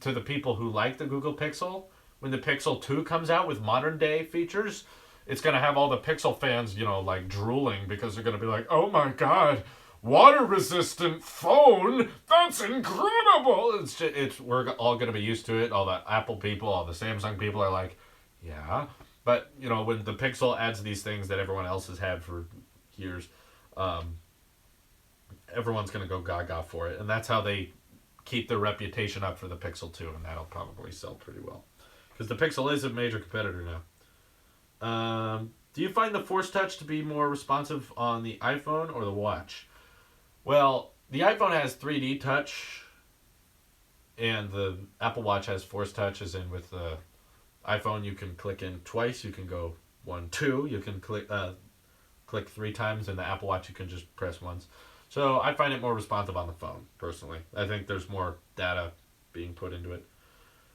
to the people who like the Google Pixel, when the Pixel 2 comes out with modern day features, it's going to have all the Pixel fans, drooling, because they're going to be like, oh my God, water resistant phone, that's incredible. We're all going to be used to it. All the Apple people, all the Samsung people are like, yeah. But, when the Pixel adds these things that everyone else has had for years, everyone's going to go gaga for it. And that's how they keep their reputation up for the Pixel 2, and that'll probably sell pretty well. Because the Pixel is a major competitor now. Do you find the Force Touch to be more responsive on the iPhone or the Watch? Well, the iPhone has 3D Touch, and the Apple Watch has Force Touch, as in with the iPhone you can click in twice. You can go 1, 2. You can click 3 times, and the Apple Watch you can just press once. So I find it more responsive on the phone, personally. I think there's more data being put into it.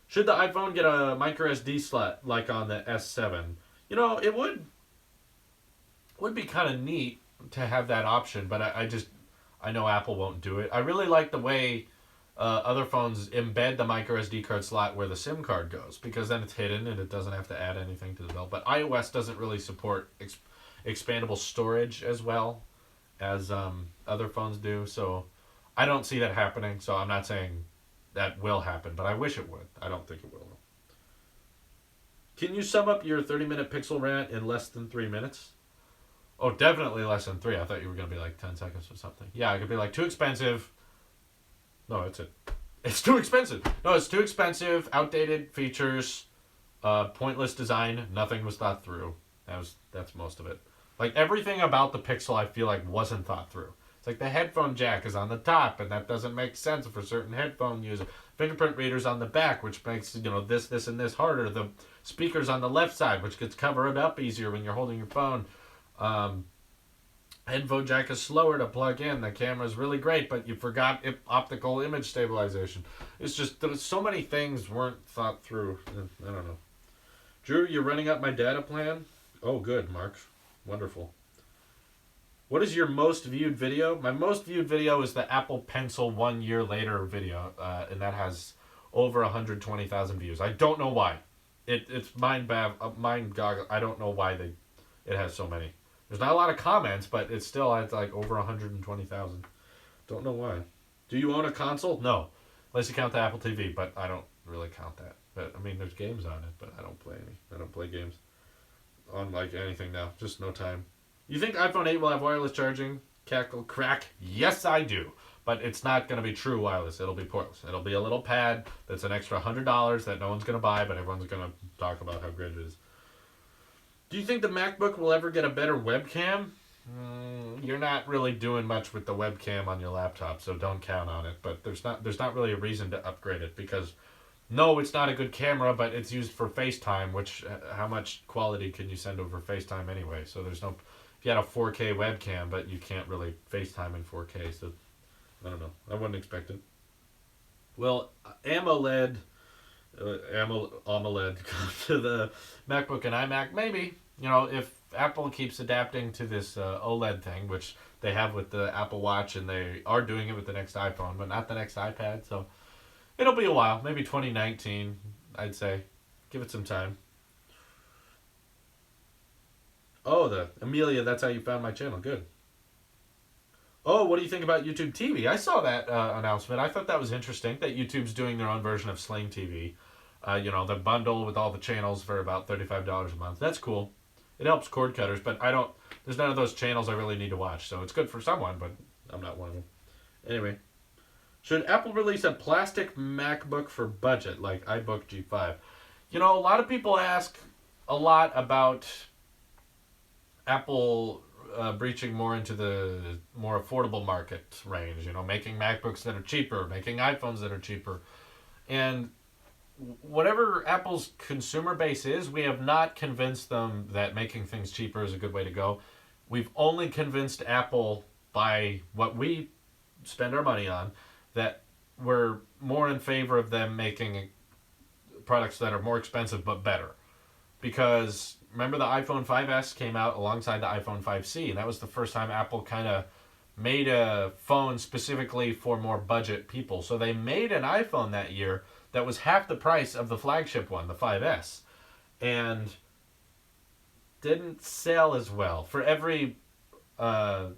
Should the iPhone get a micro SD slot like on the S7? It would be kind of neat to have that option, but I know Apple won't do it. I really like the way other phones embed the micro SD card slot where the SIM card goes, because then it's hidden and it doesn't have to add anything to the belt. But iOS doesn't really support expandable storage as well as other phones do, so I don't see that happening. So I'm not saying that will happen, but I wish it would. I don't think it will. Can you sum up your 30-minute Pixel rant in less than 3 minutes? Oh, definitely less than 3. I thought you were going to be like 10 seconds or something. Yeah, it could be like too expensive. No, that's it. It's too expensive. No, it's too expensive, outdated features, pointless design, nothing was thought through. That's most of it. Like, everything about the Pixel I feel like wasn't thought through. It's like the headphone jack is on the top, and that doesn't make sense for certain headphone users. Fingerprint readers on the back, which makes, this, and this harder. The speakers on the left side, which gets covered up easier when you're holding your phone. Headphone jack is slower to plug in. The camera's really great, but you forgot optical image stabilization. It's just, so many things weren't thought through. I don't know. Drew, you're running up my data plan? Oh, good, Mark. Wonderful. What is your most viewed video? My most viewed video is the Apple Pencil 1 year later video, and that has over 120,000 views. I don't know why. It's mind goggle. I don't know why it has so many. There's not a lot of comments, but it's like over 120,000. Don't know why. Do you own a console? No, unless you count the Apple TV, but I don't really count that. But I mean, there's games on it, but I don't play any. I don't play games on like anything now. Just no time. You think iPhone 8 will have wireless charging? Cackle crack. Yes, I do. But it's not going to be true wireless. It'll be portless. It'll be a little pad that's an extra $100 that no one's going to buy, but everyone's going to talk about how great it is. Do you think the MacBook will ever get a better webcam? You're not really doing much with the webcam on your laptop, so don't count on it. But there's not really a reason to upgrade it, because no, it's not a good camera, but it's used for FaceTime, which how much quality can you send over FaceTime anyway? So there's no... If you had a 4K webcam, but you can't really FaceTime in 4K, so I don't know. I wouldn't expect it. Well, AMOLED come to the MacBook and iMac, maybe. If Apple keeps adapting to this OLED thing, which they have with the Apple Watch, and they are doing it with the next iPhone, but not the next iPad, so it'll be a while. Maybe 2019, I'd say. Give it some time. Oh, Amelia, that's how you found my channel. Good. Oh, what do you think about YouTube TV? I saw that announcement. I thought that was interesting, that YouTube's doing their own version of Sling TV. The bundle with all the channels for about $35 a month. That's cool. It helps cord cutters, but there's none of those channels I really need to watch. So it's good for someone, but I'm not one of them. Anyway, should Apple release a plastic MacBook for budget, like iBook G5? A lot of people ask a lot about Apple breaching more into the more affordable market range, making MacBooks that are cheaper, making iPhones that are cheaper. And whatever Apple's consumer base is, we have not convinced them that making things cheaper is a good way to go. We've only convinced Apple by what we spend our money on that we're more in favor of them making products that are more expensive but better. Because remember, the iPhone 5S came out alongside the iPhone 5C, and that was the first time Apple kind of made a phone specifically for more budget people. So they made an iPhone that year that was half the price of the flagship one, the 5S, and didn't sell as well. For every... and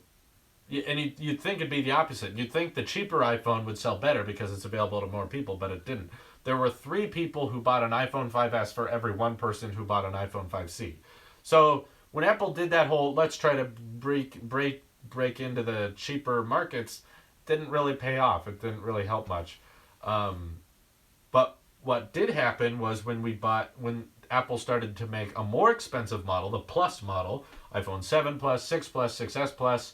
you'd think it'd be the opposite. You'd think the cheaper iPhone would sell better because it's available to more people, but it didn't. There were 3 people who bought an iPhone 5S for every 1 person who bought an iPhone 5C. So when Apple did that whole let's try to break into the cheaper markets, didn't really pay off. It didn't really help much. But what did happen was when Apple started to make a more expensive model, the Plus model, iPhone 7 Plus, 6 Plus, 6S Plus,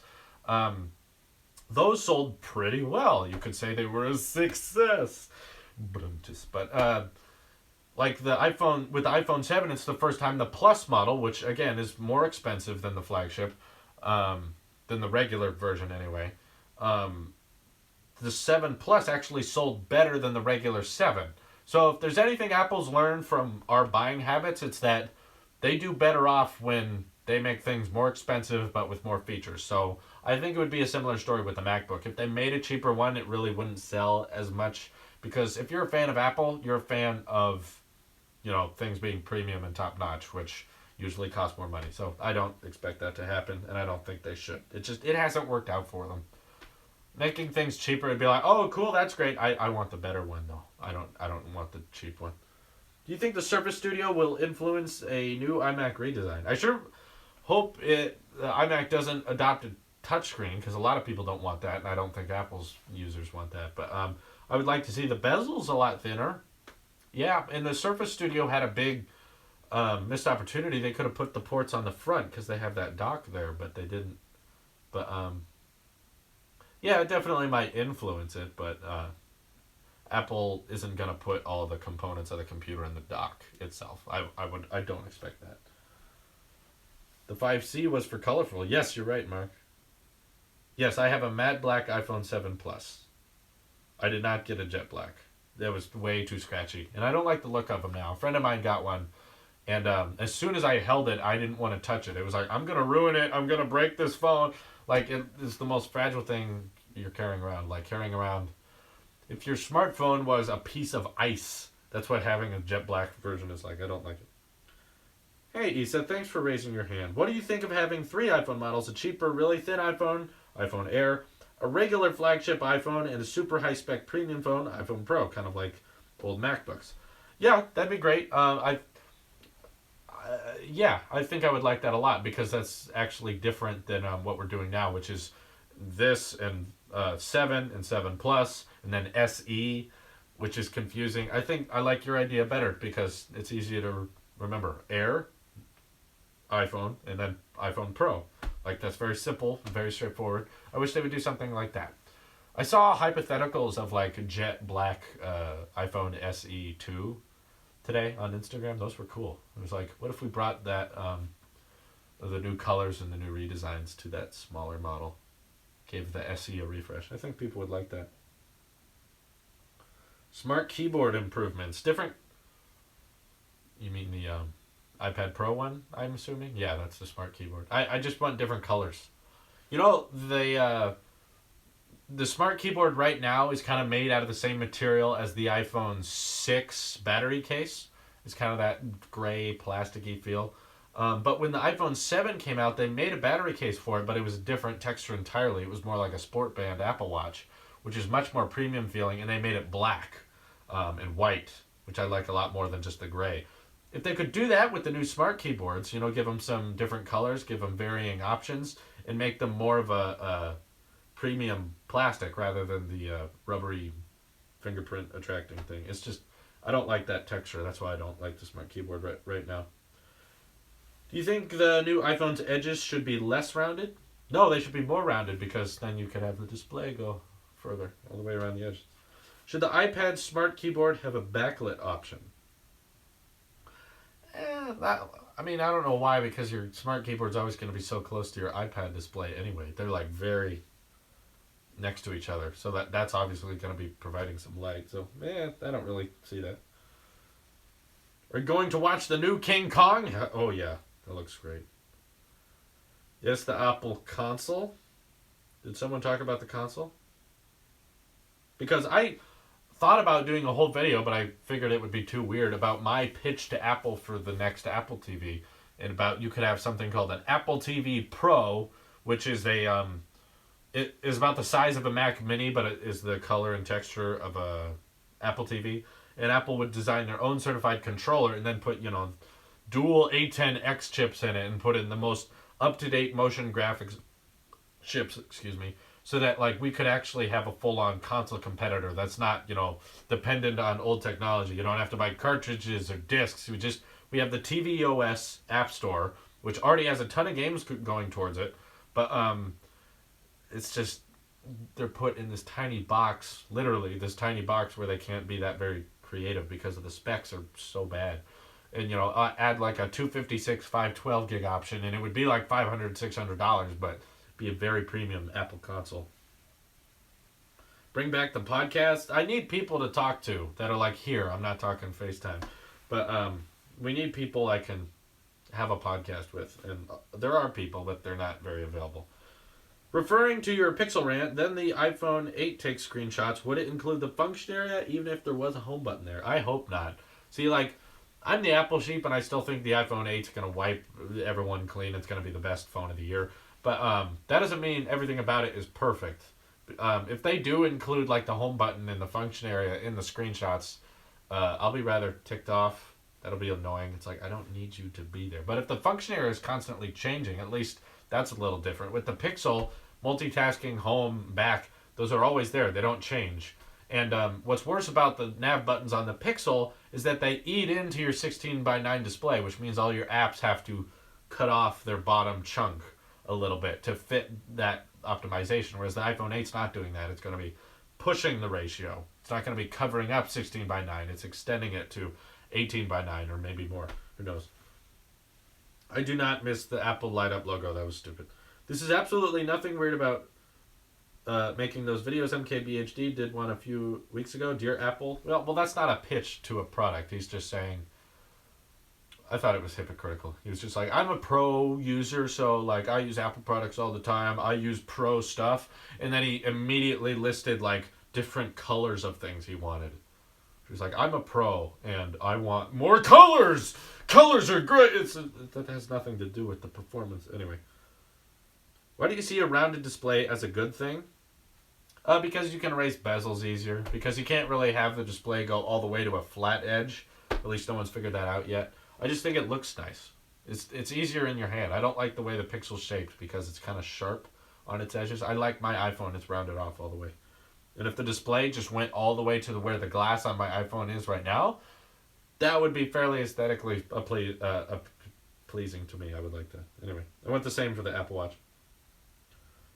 those sold pretty well. You could say they were a success. But like the iPhone with the iPhone 7, it's the first time the Plus model, which again is more expensive than the flagship, than the regular version anyway. Um, the 7 Plus actually sold better than the regular 7. So if there's anything Apple's learned from our buying habits, it's that they do better off when they make things more expensive but with more features. So I think it would be a similar story with the MacBook. If they made a cheaper one, it really wouldn't sell as much because if you're a fan of Apple, you're a fan of, things being premium and top notch, which usually cost more money. So I don't expect that to happen, and I don't think they should. It hasn't worked out for them. Making things cheaper would be like, oh, cool, that's great. I want the better one though. I don't want the cheap one. Do you think the Surface Studio will influence a new iMac redesign? I sure hope the iMac doesn't adopt a touchscreen because a lot of people don't want that, and I don't think Apple's users want that. But I would like to see the bezels a lot thinner. Yeah, and the Surface Studio had a big missed opportunity. They could have put the ports on the front because they have that dock there, but they didn't. But yeah, it definitely might influence it, but Apple isn't gonna put all the components of the computer in the dock itself. I don't expect that. The 5C was for colorful. Yes, you're right, Mark. Yes, I have a matte black iPhone 7 Plus. I did not get a jet black. That was way too scratchy, and I don't like the look of them now. A friend of mine got one, and as soon as I held it, I didn't want to touch it. It was like, I'm gonna ruin it. I'm gonna break this phone. Like, it is the most fragile thing you're carrying around. Like carrying around, if your smartphone was a piece of ice, that's what having a jet black version is like. I don't like it. Hey, Issa, thanks for raising your hand. What do you think of having 3 iPhone models? A cheaper, really thin iPhone, iPhone Air, a regular flagship iPhone, and a super high-spec premium phone, iPhone Pro, kind of like old MacBooks. Yeah, that'd be great. Yeah, I think I would like that a lot because that's actually different than what we're doing now, which is this and 7 and 7 Plus, and then SE, which is confusing. I think I like your idea better because it's easier to remember. Air, iPhone, and then iPhone Pro. Like, that's very simple, very straightforward. I wish they would do something like that. I saw hypotheticals of like jet black iPhone SE 2 today on Instagram. Those were cool. It was like, what if we brought that the new colors and the new redesigns to that smaller model? Gave the SE a refresh. I think people would like that. Smart keyboard improvements. Different. You mean the iPad Pro one, I'm assuming? Yeah, that's the smart keyboard. I just want different colors. The smart keyboard right now is kind of made out of the same material as the iPhone 6 battery case. It's kind of that gray, plasticky feel. But when the iPhone 7 came out, they made a battery case for it, but it was a different texture entirely. It was more like a sport band Apple Watch, which is much more premium feeling, and they made it black and white, which I like a lot more than just the gray. If they could do that with the new smart keyboards, give them some different colors, give them varying options, and make them more of a premium plastic rather than the rubbery fingerprint attracting thing. It's just, I don't like that texture. That's why I don't like the smart keyboard right now. Do you think the new iPhone's edges should be less rounded? No, they should be more rounded because then you can have the display go further, all the way around the edges. Should the iPad smart keyboard have a backlit option? I don't know why, because your smart keyboard's always going to be so close to your iPad display anyway. They're like very next to each other, so that's obviously going to be providing some light. So, I don't really see that. Are you going to watch the new King Kong? Oh yeah, that looks great. Yes, the Apple console. Did someone talk about the console? Because I thought about doing a whole video, but I figured it would be too weird about my pitch to Apple for the next Apple TV, and about you could have something called an Apple TV Pro, which is it is about the size of a Mac Mini, but it is the color and texture of a Apple TV. And Apple would design their own certified controller and then put dual A10X chips in it and put in the most up-to-date motion graphics chips, so that like we could actually have a full-on console competitor that's not dependent on old technology. You don't have to buy cartridges or discs. We have the tvOS App Store, which already has a ton of games going towards it, but it's just they're put in this tiny box, literally this tiny box where they can't be that very creative because of the specs are so bad. And add like a 256 512 gig option, and it would be like $500-$600, but be a very premium Apple console. Bring back the podcast. I need people to talk to that are like here. I'm not talking FaceTime, but we need people I can have a podcast with, and there are people, but they're not very available. Referring to your Pixel rant, then the iPhone 8 takes screenshots. Would it include the function area, even if there was a home button there? I hope not. See, I'm the Apple sheep, and I still think the iPhone 8 is going to wipe everyone clean. It's going to be the best phone of the year. But that doesn't mean everything about it is perfect. If they do include the home button and the function area in the screenshots, I'll be rather ticked off. That'll be annoying. It's I don't need you to be there. But if the function area is constantly changing, at least that's a little different. With the Pixel, multitasking, home, back, those are always there. They don't change. And what's worse about the nav buttons on the Pixel is that they eat into your 16:9 display, which means all your apps have to cut off their bottom chunk a little bit to fit that optimization. Whereas the iPhone 8's not doing that. It's going to be pushing the ratio. It's not going to be covering up 16:9. It's extending it to 18:9 or maybe more. Who knows? I do not miss the Apple light up logo. That was stupid. This is absolutely nothing weird about making those videos. MKBHD did one a few weeks ago. Dear Apple. Well, that's not a pitch to a product. He's just saying. I thought it was hypocritical. He was just I'm a pro user, so I use Apple products all the time. I use pro stuff, and then he immediately listed different colors of things he wanted. He was I'm a pro, and I want more colors. Colors are great. That has nothing to do with the performance. Anyway, why do you see a rounded display as a good thing? Because you can erase bezels easier. Because you can't really have the display go all the way to a flat edge. At least no one's figured that out yet. I just think it looks nice. It's easier in your hand. I don't like the way the Pixel's shaped because it's kind of sharp on its edges. I like my iPhone. It's rounded off all the way. And if the display just went all the way to where the glass on my iPhone is right now, that would be fairly aesthetically pleasing to me. I would like that. Anyway, I want the same for the Apple Watch.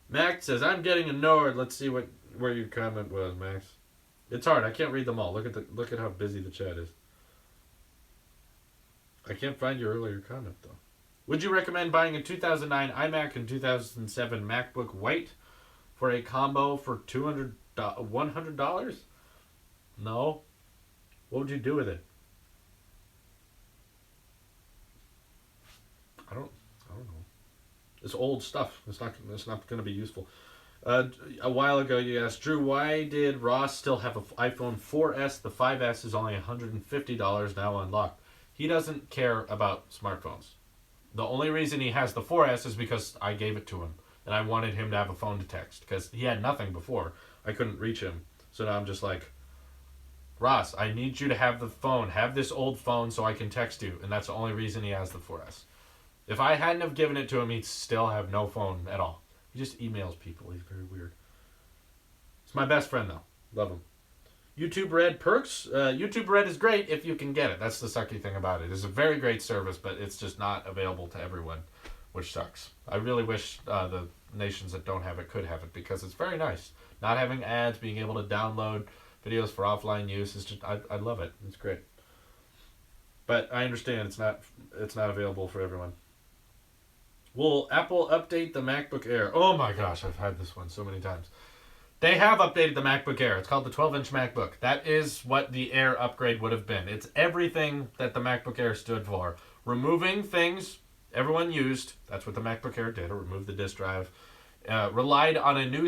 Max says, I'm getting annoyed. Let's see where your comment was, Max. It's hard. I can't read them all. Look at how busy the chat is. I can't find your earlier comment, though. Would you recommend buying a 2009 iMac and 2007 MacBook White for a combo for $100? No. What would you do with it? I don't know. It's old stuff. It's not going to be useful. A while ago, you asked, Drew, why did Ross still have an iPhone 4S? The 5S is only $150 now unlocked. He doesn't care about smartphones. The only reason he has the 4S is because I gave it to him. And I wanted him to have a phone to text. Because he had nothing before. I couldn't reach him. So now I'm just Ross, I need you to have the phone. Have this old phone so I can text you. And that's the only reason he has the 4S. If I hadn't have given it to him, he'd still have no phone at all. He just emails people. He's very weird. He's my best friend, though. Love him. YouTube Red perks. YouTube Red is great if you can get it. That's the sucky thing about it. It's a very great service, but it's just not available to everyone, which sucks. I really wish the nations that don't have it could have it because it's very nice. Not having ads, being able to download videos for offline use is just I love it. It's great. But I understand it's not available for everyone. Will Apple update the MacBook Air? Oh my gosh, I've had this one so many times. They have updated the MacBook Air. It's called the 12-inch MacBook. That is what the Air upgrade would have been. It's everything that the MacBook Air stood for. Removing things everyone used. That's what the MacBook Air did. It removed the disk drive. Relied on a new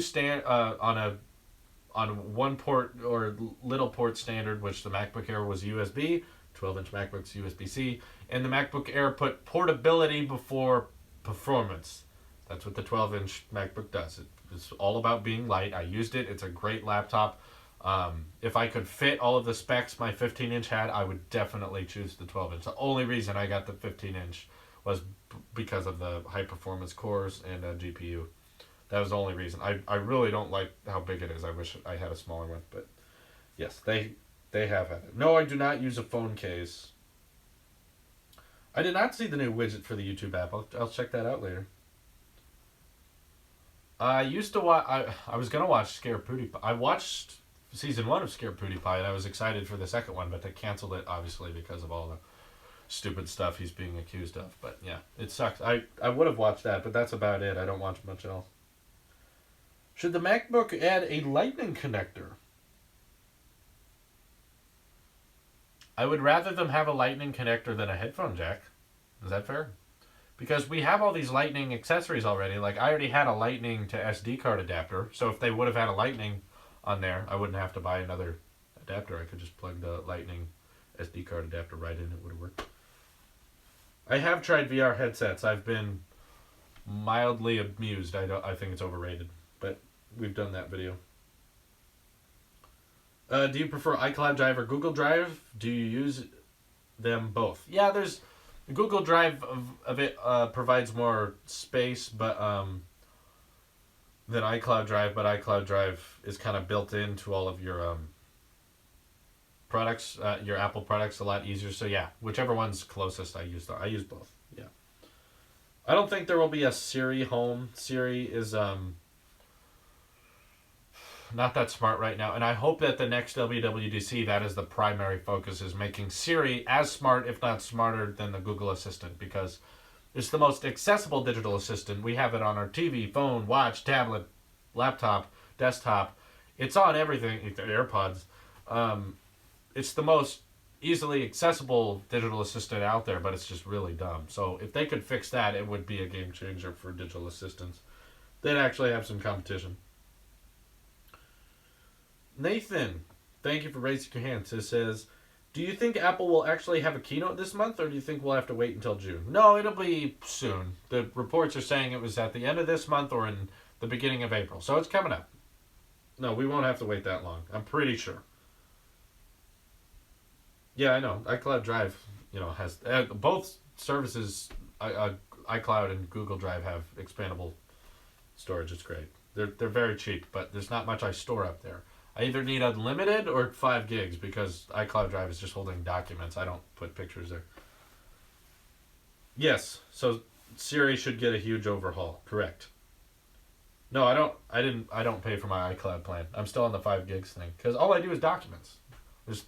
on one port or little port standard, which the MacBook Air was USB. 12-inch MacBook's USB-C. And the MacBook Air put portability before performance. That's what the 12-inch MacBook does. It's all about being light. I used it. It's a great laptop. If I could fit all of the specs my 15-inch had, I would definitely choose the 12-inch. The only reason I got the 15-inch was because of the high-performance cores and GPU. That was the only reason. I really don't like how big it is. I wish I had a smaller one. But yes, they have had it. No, I do not use a phone case. I did not see the new widget for the YouTube app. I'll check that out later. I used to watch. I was gonna watch Scare Pootie Pie. I watched season 1 of Scare Pootie Pie, and I was excited for the second one, but they canceled it obviously because of all the stupid stuff he's being accused of. But yeah, it sucks. I would have watched that, but that's about it. I don't watch much else. Should the MacBook add a lightning connector? I would rather them have a lightning connector than a headphone jack. Is that fair? Because we have all these lightning accessories already. Like, I already had a lightning to SD card adapter, so if they would have had a lightning on there, I wouldn't have to buy another adapter. I could just plug the lightning SD card adapter right in. It would have worked. I have tried VR headsets. I've been mildly amused. I think it's overrated, but we've done that video. Do you prefer iCloud Drive or Google Drive? Do you use them both? Yeah, there's Google Drive of it provides more space, but than iCloud Drive. But iCloud Drive is kind of built into all of your products, your Apple products, a lot easier. So yeah, whichever one's closest, I use both. Yeah, I don't think there will be a Siri home. Siri is not that smart right now, and I hope that the next WWDC, that is the primary focus, is making Siri as smart, if not smarter, than the Google Assistant, because it's the most accessible digital assistant. We have it on our TV, phone, watch, tablet, laptop, desktop. It's on everything. AirPods. It's the most easily accessible digital assistant out there, but it's just really dumb. So if they could fix that, it would be a game changer for digital assistants. They'd actually have some competition. Nathan, thank you for raising your hand. It says, do you think Apple will actually have a keynote this month, or do you think we'll have to wait until June? No, it'll be soon. The reports are saying it was at the end of this month or in the beginning of April. So it's coming up. No, we won't have to wait that long. I'm pretty sure. Yeah, I know. iCloud Drive, has both services. iCloud and Google Drive have expandable storage. It's great. They're very cheap, but there's not much I store up there. I either need unlimited or 5 gigs because iCloud Drive is just holding documents. I don't put pictures there. Yes, so Siri should get a huge overhaul. Correct. No, I don't. I don't pay for my iCloud plan. I'm still on the 5 gigs thing because all I do is documents. There's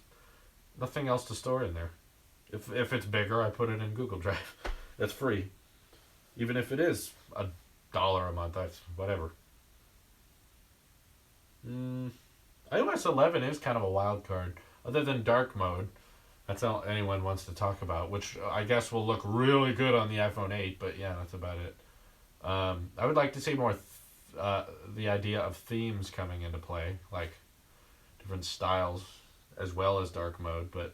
nothing else to store in there. If it's bigger, I put it in Google Drive. It's free, even if it is $1 a month. That's whatever. iOS 11 is kind of a wild card. Other than dark mode, that's all anyone wants to talk about, which I guess will look really good on the iPhone 8, but yeah, that's about it. I would like to see more the idea of themes coming into play, like different styles as well as dark mode, but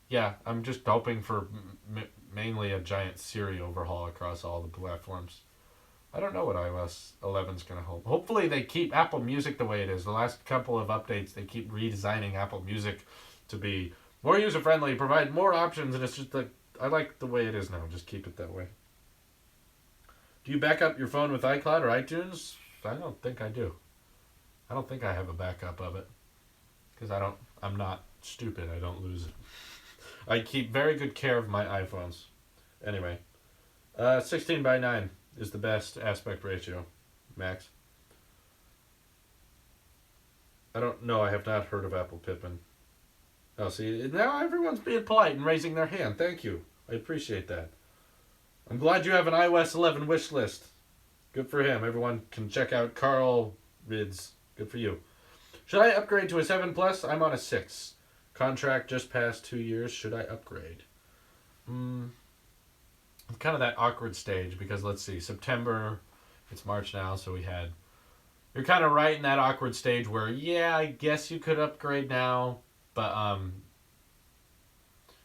yeah, I'm just hoping for mainly a giant Siri overhaul across all the platforms. I don't know what iOS 11 is going to hold. Hopefully they keep Apple Music the way it is. The last couple of updates, they keep redesigning Apple Music to be more user-friendly, provide more options, and it's just like, I like the way it is now. Just keep it that way. Do you back up your phone with iCloud or iTunes? I don't think I do. I don't think I have a backup of it. Because I'm not stupid. I don't lose it. I keep very good care of my iPhones. Anyway. 16:9 is the best aspect ratio, Max. I don't know. I have not heard of Apple Pippin. Oh, see, now everyone's being polite and raising their hand. Thank you. I appreciate that. I'm glad you have an iOS 11 wish list. Good for him. Everyone can check out Carl Rids. Good for you. Should I upgrade to a 7 Plus? I'm on a 6. Contract just past 2 years. Should I upgrade? Kind of that awkward stage because let's see, September, it's March now, so you're kind of right in that awkward stage where, yeah, I guess you could upgrade now, but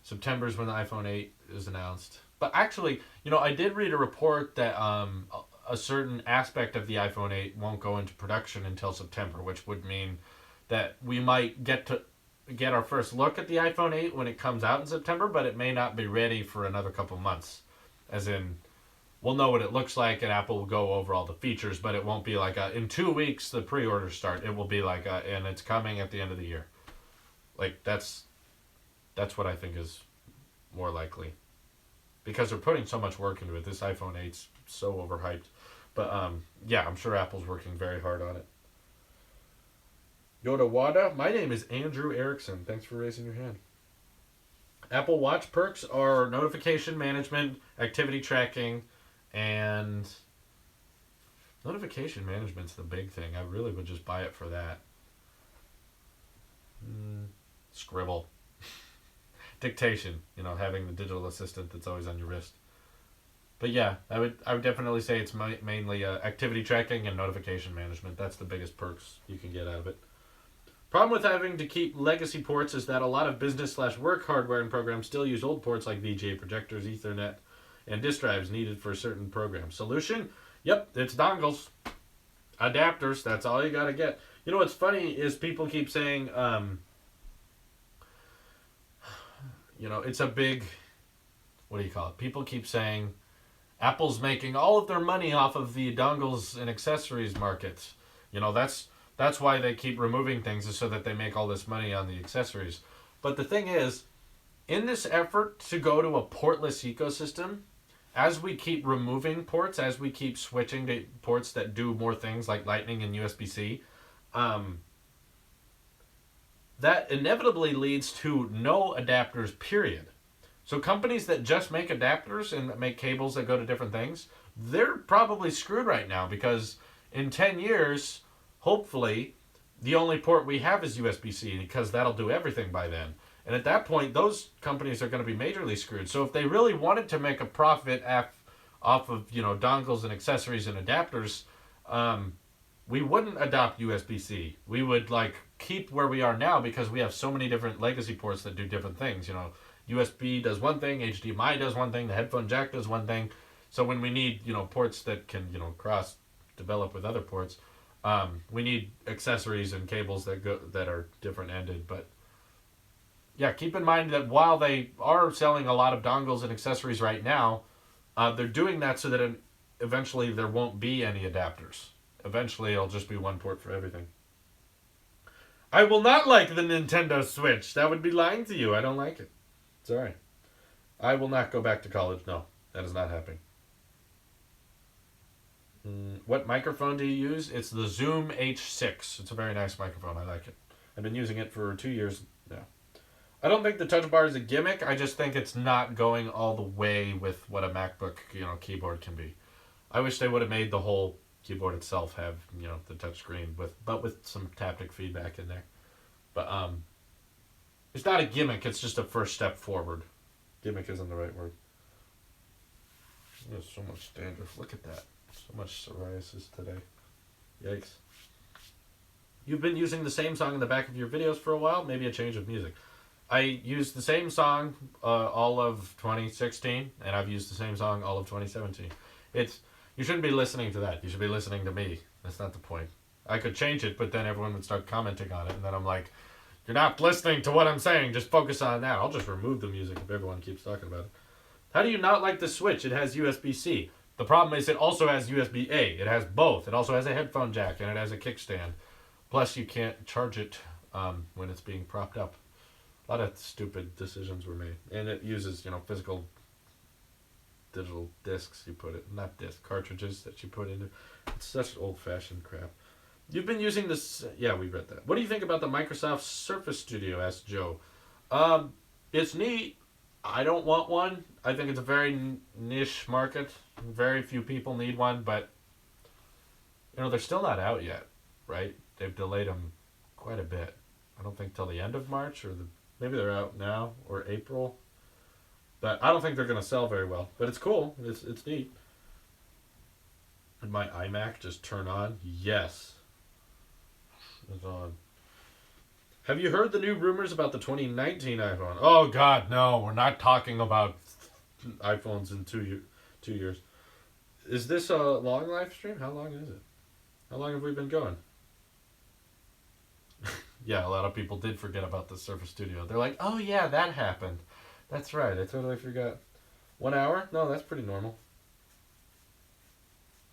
September is when the iPhone 8 is announced. But actually, I did read a report that a certain aspect of the iPhone 8 won't go into production until September, which would mean that we might get our first look at the iPhone 8 when it comes out in September, but it may not be ready for another couple months. As in, we'll know what it looks like and Apple will go over all the features, but it won't be like in 2 weeks the pre-orders start. It will be like and it's coming at the end of the year. Like that's what I think is more likely. Because they're putting so much work into it. This iPhone 8's so overhyped. But yeah, I'm sure Apple's working very hard on it. Yoda Wada, my name is Andrew Erickson. Thanks for raising your hand. Apple Watch perks are notification management, activity tracking, and notification management's the big thing. I really would just buy it for that. Scribble. Dictation, having the digital assistant that's always on your wrist. But yeah, I would definitely say it's mainly activity tracking and notification management. That's the biggest perks you can get out of it. Problem with having to keep legacy ports is that a lot of business/work hardware and programs still use old ports like VGA projectors, Ethernet, and disk drives needed for certain programs. Solution? Yep, it's dongles. Adapters, that's all you gotta get. What's funny is people keep saying, it's a big, what do you call it? People keep saying Apple's making all of their money off of the dongles and accessories markets. That's why they keep removing things, is so that they make all this money on the accessories. But the thing is, in this effort to go to a portless ecosystem, as we keep removing ports, as we keep switching to ports that do more things like Lightning and USB-C, that inevitably leads to no adapters, period. So companies that just make adapters and make cables that go to different things, they're probably screwed right now, because in 10 years, hopefully, the only port we have is USB-C, because that'll do everything by then. And at that point, those companies are going to be majorly screwed. So if they really wanted to make a profit off of dongles and accessories and adapters, we wouldn't adopt USB-C. We would keep where we are now, because we have so many different legacy ports that do different things. USB does one thing, HDMI does one thing, the headphone jack does one thing. So when we need ports that can cross develop with other ports, we need accessories and cables that are different ended. But yeah, keep in mind that while they are selling a lot of dongles and accessories right now, they're doing that so that eventually there won't be any adapters. Eventually it'll just be one port for everything. I will not like the Nintendo Switch. That would be lying to you. I don't like it. It's alright. I will not go back to college. No, that is not happening. What microphone do you use? It's the Zoom H6. It's a very nice microphone. I like it. I've been using it for 2 years now. I don't think the touch bar is a gimmick. I just think it's not going all the way with what a MacBook, keyboard can be. I wish they would have made the whole keyboard itself have, the touch screen with some taptic feedback in there. But it's not a gimmick. It's just a first step forward. Gimmick isn't the right word. There's so much dandruff. Look at that. So much psoriasis today. Yikes. You've been using the same song in the back of your videos for a while? Maybe a change of music. I used the same song all of 2016, and I've used the same song all of 2017. You shouldn't be listening to that. You should be listening to me. That's not the point. I could change it, but then everyone would start commenting on it, and then I'm like, you're not listening to what I'm saying. Just focus on that. I'll just remove the music if everyone keeps talking about it. How do you not like the Switch? It has USB-C. The problem is it also has USB-A. It has both. It also has a headphone jack, and it has a kickstand. Plus, you can't charge it when it's being propped up. A lot of stupid decisions were made. And it uses, physical digital discs cartridges that you put into. It's such old-fashioned crap. You've been using this... Yeah, we read that. What do you think about the Microsoft Surface Studio? Asked Joe. It's neat. I don't want one. I think it's a very niche market. Very few people need one, but they're still not out yet, right? They've delayed them quite a bit. I don't think till the end of March, or maybe they're out now, or April. But I don't think they're going to sell very well. But it's cool. It's neat. Did my iMac just turn on? Yes. It's on. Have you heard the new rumors about the 2019 iPhone? Oh, God, no. We're not talking about iPhones in 2 years. Is this a long live stream? How long is it? How long have we been going? Yeah, a lot of people did forget about the Surface Studio. They're like, oh, yeah, that happened. That's right. I totally forgot. 1 hour? No, that's pretty normal.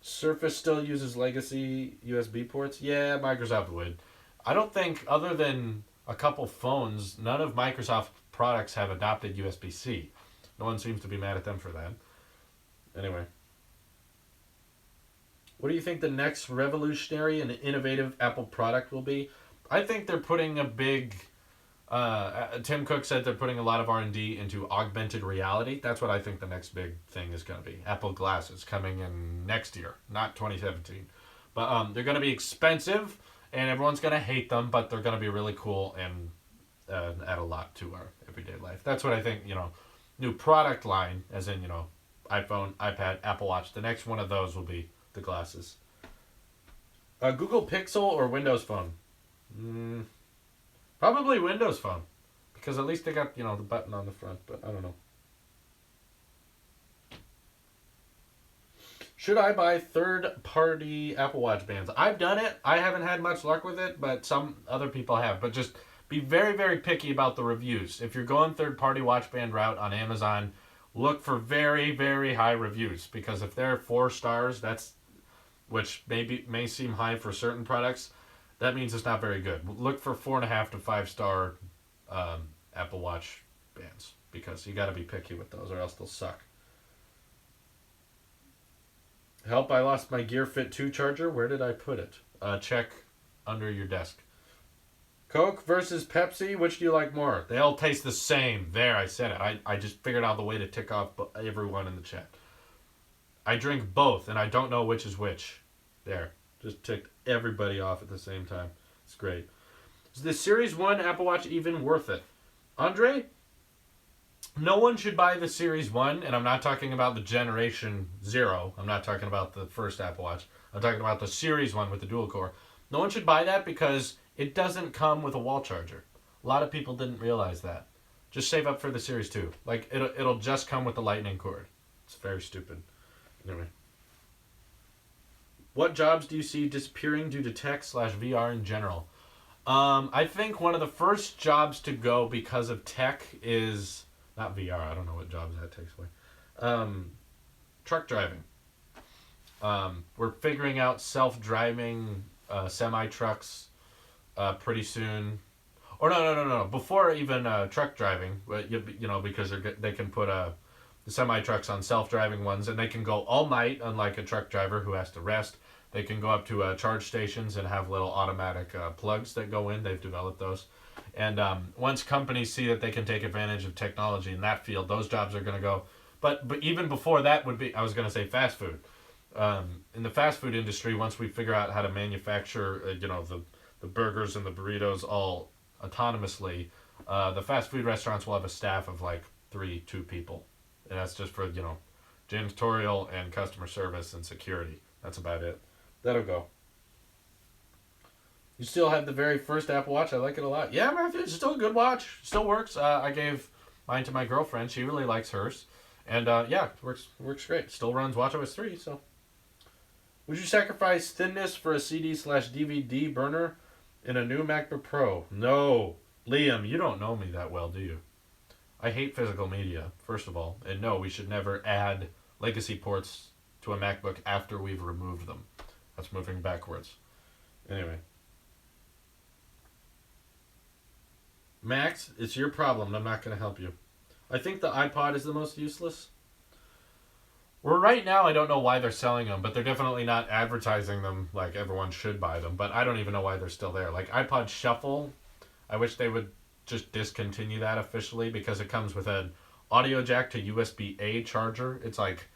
Surface still uses legacy USB ports? Yeah, Microsoft would. I don't think, other than a couple phones, none of Microsoft products have adopted USB-C. No one seems to be mad at them for that. Anyway. What do you think the next revolutionary and innovative Apple product will be? I think they're putting a big. Tim Cook said they're putting a lot of R&D into augmented reality. That's what I think the next big thing is going to be. Apple glasses coming in next year, not 2017. But they're going to be expensive, and everyone's going to hate them, but they're going to be really cool and add a lot to our everyday life. That's what I think, new product line, as in, iPhone, iPad, Apple Watch. The next one of those will be the glasses. Google Pixel or Windows Phone? Probably Windows Phone. Because at least they got, the button on the front, but I don't know. Should I buy third-party Apple Watch bands? I've done it. I haven't had much luck with it, but some other people have. But just be very, very picky about the reviews. If you're going third-party watch band route on Amazon, look for very, very high reviews. Because if they're 4 stars, which may seem high for certain products, that means it's not very good. Look for 4.5 to 5-star Apple Watch bands. Because you got to be picky with those or else they'll suck. Help, I lost my Gear Fit 2 charger. Where did I put it? Check under your desk. Coke versus Pepsi, which do you like more? They all taste the same. There, I said it. I just figured out the way to tick off everyone in the chat. I drink both, and I don't know which is which. There. Just ticked everybody off at the same time. It's great. Is the Series 1 Apple Watch even worth it? Andre? No one should buy the Series 1, and I'm not talking about the Generation 0. I'm not talking about the first Apple Watch. I'm talking about the Series 1 with the dual core. No one should buy that because it doesn't come with a wall charger. A lot of people didn't realize that. Just save up for the Series 2. Like, it'll just come with the lightning cord. It's very stupid. Anyway. What jobs do you see disappearing due to tech/VR in general? I think one of the first jobs to go because of tech is... Not VR, I don't know what jobs that takes away. Truck driving. We're figuring out self-driving semi-trucks pretty soon. Or no. Before even truck driving, because they can put the semi-trucks on self-driving ones, and they can go all night, unlike a truck driver who has to rest. They can go up to charge stations and have little automatic plugs that go in. They've developed those. And once companies see that they can take advantage of technology in that field, those jobs are going to go. But even before that would be, I was going to say fast food. In the fast food industry, once we figure out how to manufacture, the burgers and the burritos all autonomously, the fast food restaurants will have a staff of like 2 people. And that's just for, janitorial and customer service and security. That's about it. That'll go. You still have the very first Apple Watch. I like it a lot. Yeah, Matthew, it's still a good watch. Still works. I gave mine to my girlfriend. She really likes hers. And yeah, it works great. Still runs watchOS 3, so. Would you sacrifice thinness for a CD/DVD burner in a new MacBook Pro? No. Liam, you don't know me that well, do you? I hate physical media, first of all. And no, we should never add legacy ports to a MacBook after we've removed them. That's moving backwards. Anyway. Max, it's your problem. I'm not going to help you. I think the iPod is the most useless. Well, right now, I don't know why they're selling them, but they're definitely not advertising them like everyone should buy them. But I don't even know why they're still there. Like iPod Shuffle, I wish they would just discontinue that officially because it comes with an audio jack to USB-A charger. It's like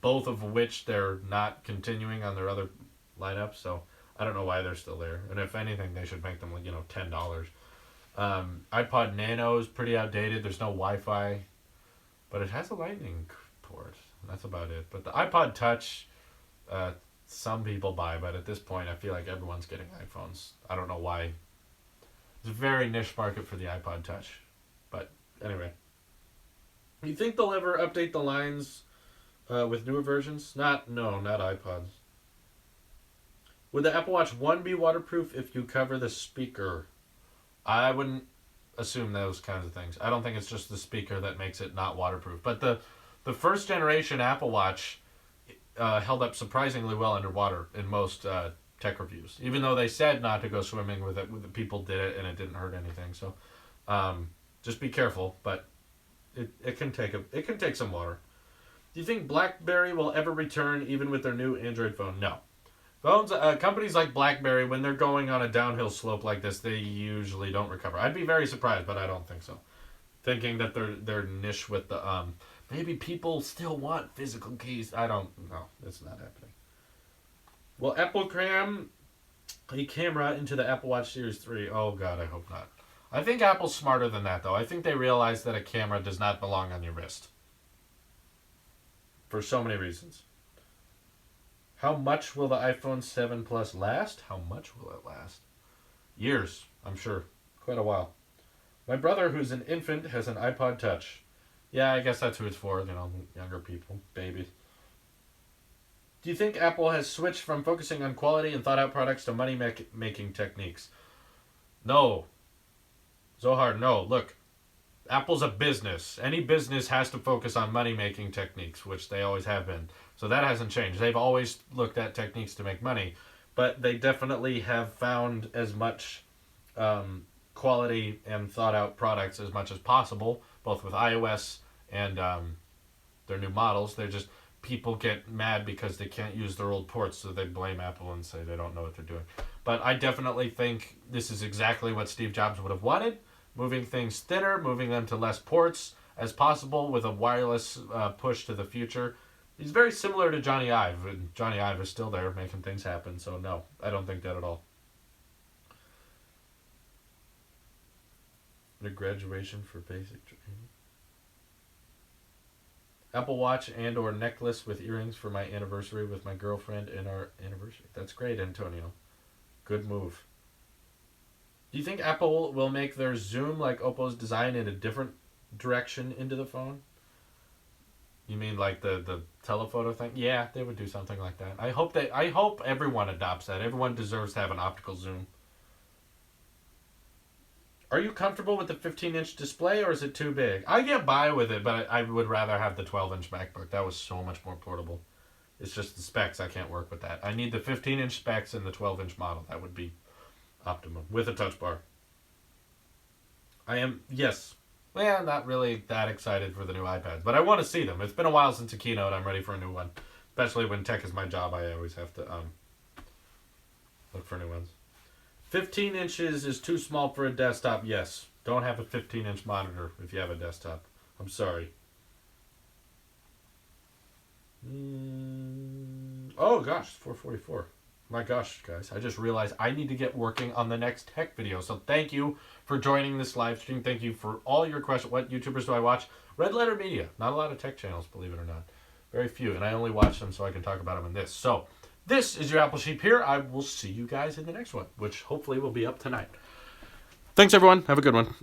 both of which they're not continuing on their other lineup. So I don't know why they're still there. And if anything, they should make them, $10. iPod Nano is pretty outdated. There's no Wi-Fi, but it has a lightning port. That's about it. But the iPod Touch, some people buy, but at this point, I feel like everyone's getting iPhones. I don't know why. It's a very niche market for the iPod Touch. But anyway. You think they'll ever update the lines with newer versions? Not iPods. Would the Apple Watch 1 be waterproof if you cover the speaker? I wouldn't assume those kinds of things. I don't think it's just the speaker that makes it not waterproof. But the first generation Apple Watch held up surprisingly well underwater in most tech reviews. Even though they said not to go swimming with it, the people did it and it didn't hurt anything. So just be careful. But it can take some water. Do you think BlackBerry will ever return even with their new Android phone? No. Phones, companies like BlackBerry, when they're going on a downhill slope like this, they usually don't recover. I'd be very surprised, but I don't think so. Thinking that they're niche with the maybe people still want physical keys. I don't know. It's not happening. Will Apple cram a camera into the Apple Watch Series 3? Oh god, I hope not. I think Apple's smarter than that though. I think they realize that a camera does not belong on your wrist. For so many reasons. How much will the iPhone 7 Plus last? How much will it last? Years, I'm sure. Quite a while. My brother, who's an infant, has an iPod Touch. Yeah, I guess that's who it's for, younger people, babies. Do you think Apple has switched from focusing on quality and thought-out products to money-making techniques? No. Zohar, no. Look, Apple's a business. Any business has to focus on money-making techniques, which they always have been. So that hasn't changed. They've always looked at techniques to make money, but they definitely have found as much quality and thought-out products as much as possible, both with iOS and their new models. They're just, people get mad because they can't use their old ports, so they blame Apple and say they don't know what they're doing. But I definitely think this is exactly what Steve Jobs would have wanted. Moving things thinner, moving them to less ports as possible with a wireless push to the future. He's very similar to Johnny Ive, and Johnny Ive is still there making things happen, so no, I don't think that at all. A graduation for basic training. Apple Watch and or necklace with earrings for my anniversary with my girlfriend and our anniversary. That's great, Antonio. Good move. Do you think Apple will make their zoom like Oppo's design in a different direction into the phone? You mean like the telephoto thing? Yeah, they would do something like that. I hope everyone adopts that. Everyone deserves to have an optical zoom. Are you comfortable with the 15-inch display or is it too big? I get by with it, but I would rather have the 12-inch MacBook. That was so much more portable. It's just the specs. I can't work with that. I need the 15-inch specs and the 12-inch model. That would be optimum with a touch bar. I am, yes. Well, not really that excited for the new iPads, but I want to see them. It's been a while since a keynote. I'm ready for a new one. Especially when tech is my job, I always have to look for new ones. 15 inches is too small for a desktop. Yes. Don't have a 15-inch monitor if you have a desktop. I'm sorry. Oh, gosh. 4:44. My gosh, guys. I just realized I need to get working on the next tech video. So thank you for joining this live stream. Thank you for all your questions. What YouTubers do I watch? Red Letter Media. Not a lot of tech channels, believe it or not. Very few. And I only watch them so I can talk about them in this. So this is your Apple Sheep here. I will see you guys in the next one, which hopefully will be up tonight. Thanks, everyone. Have a good one.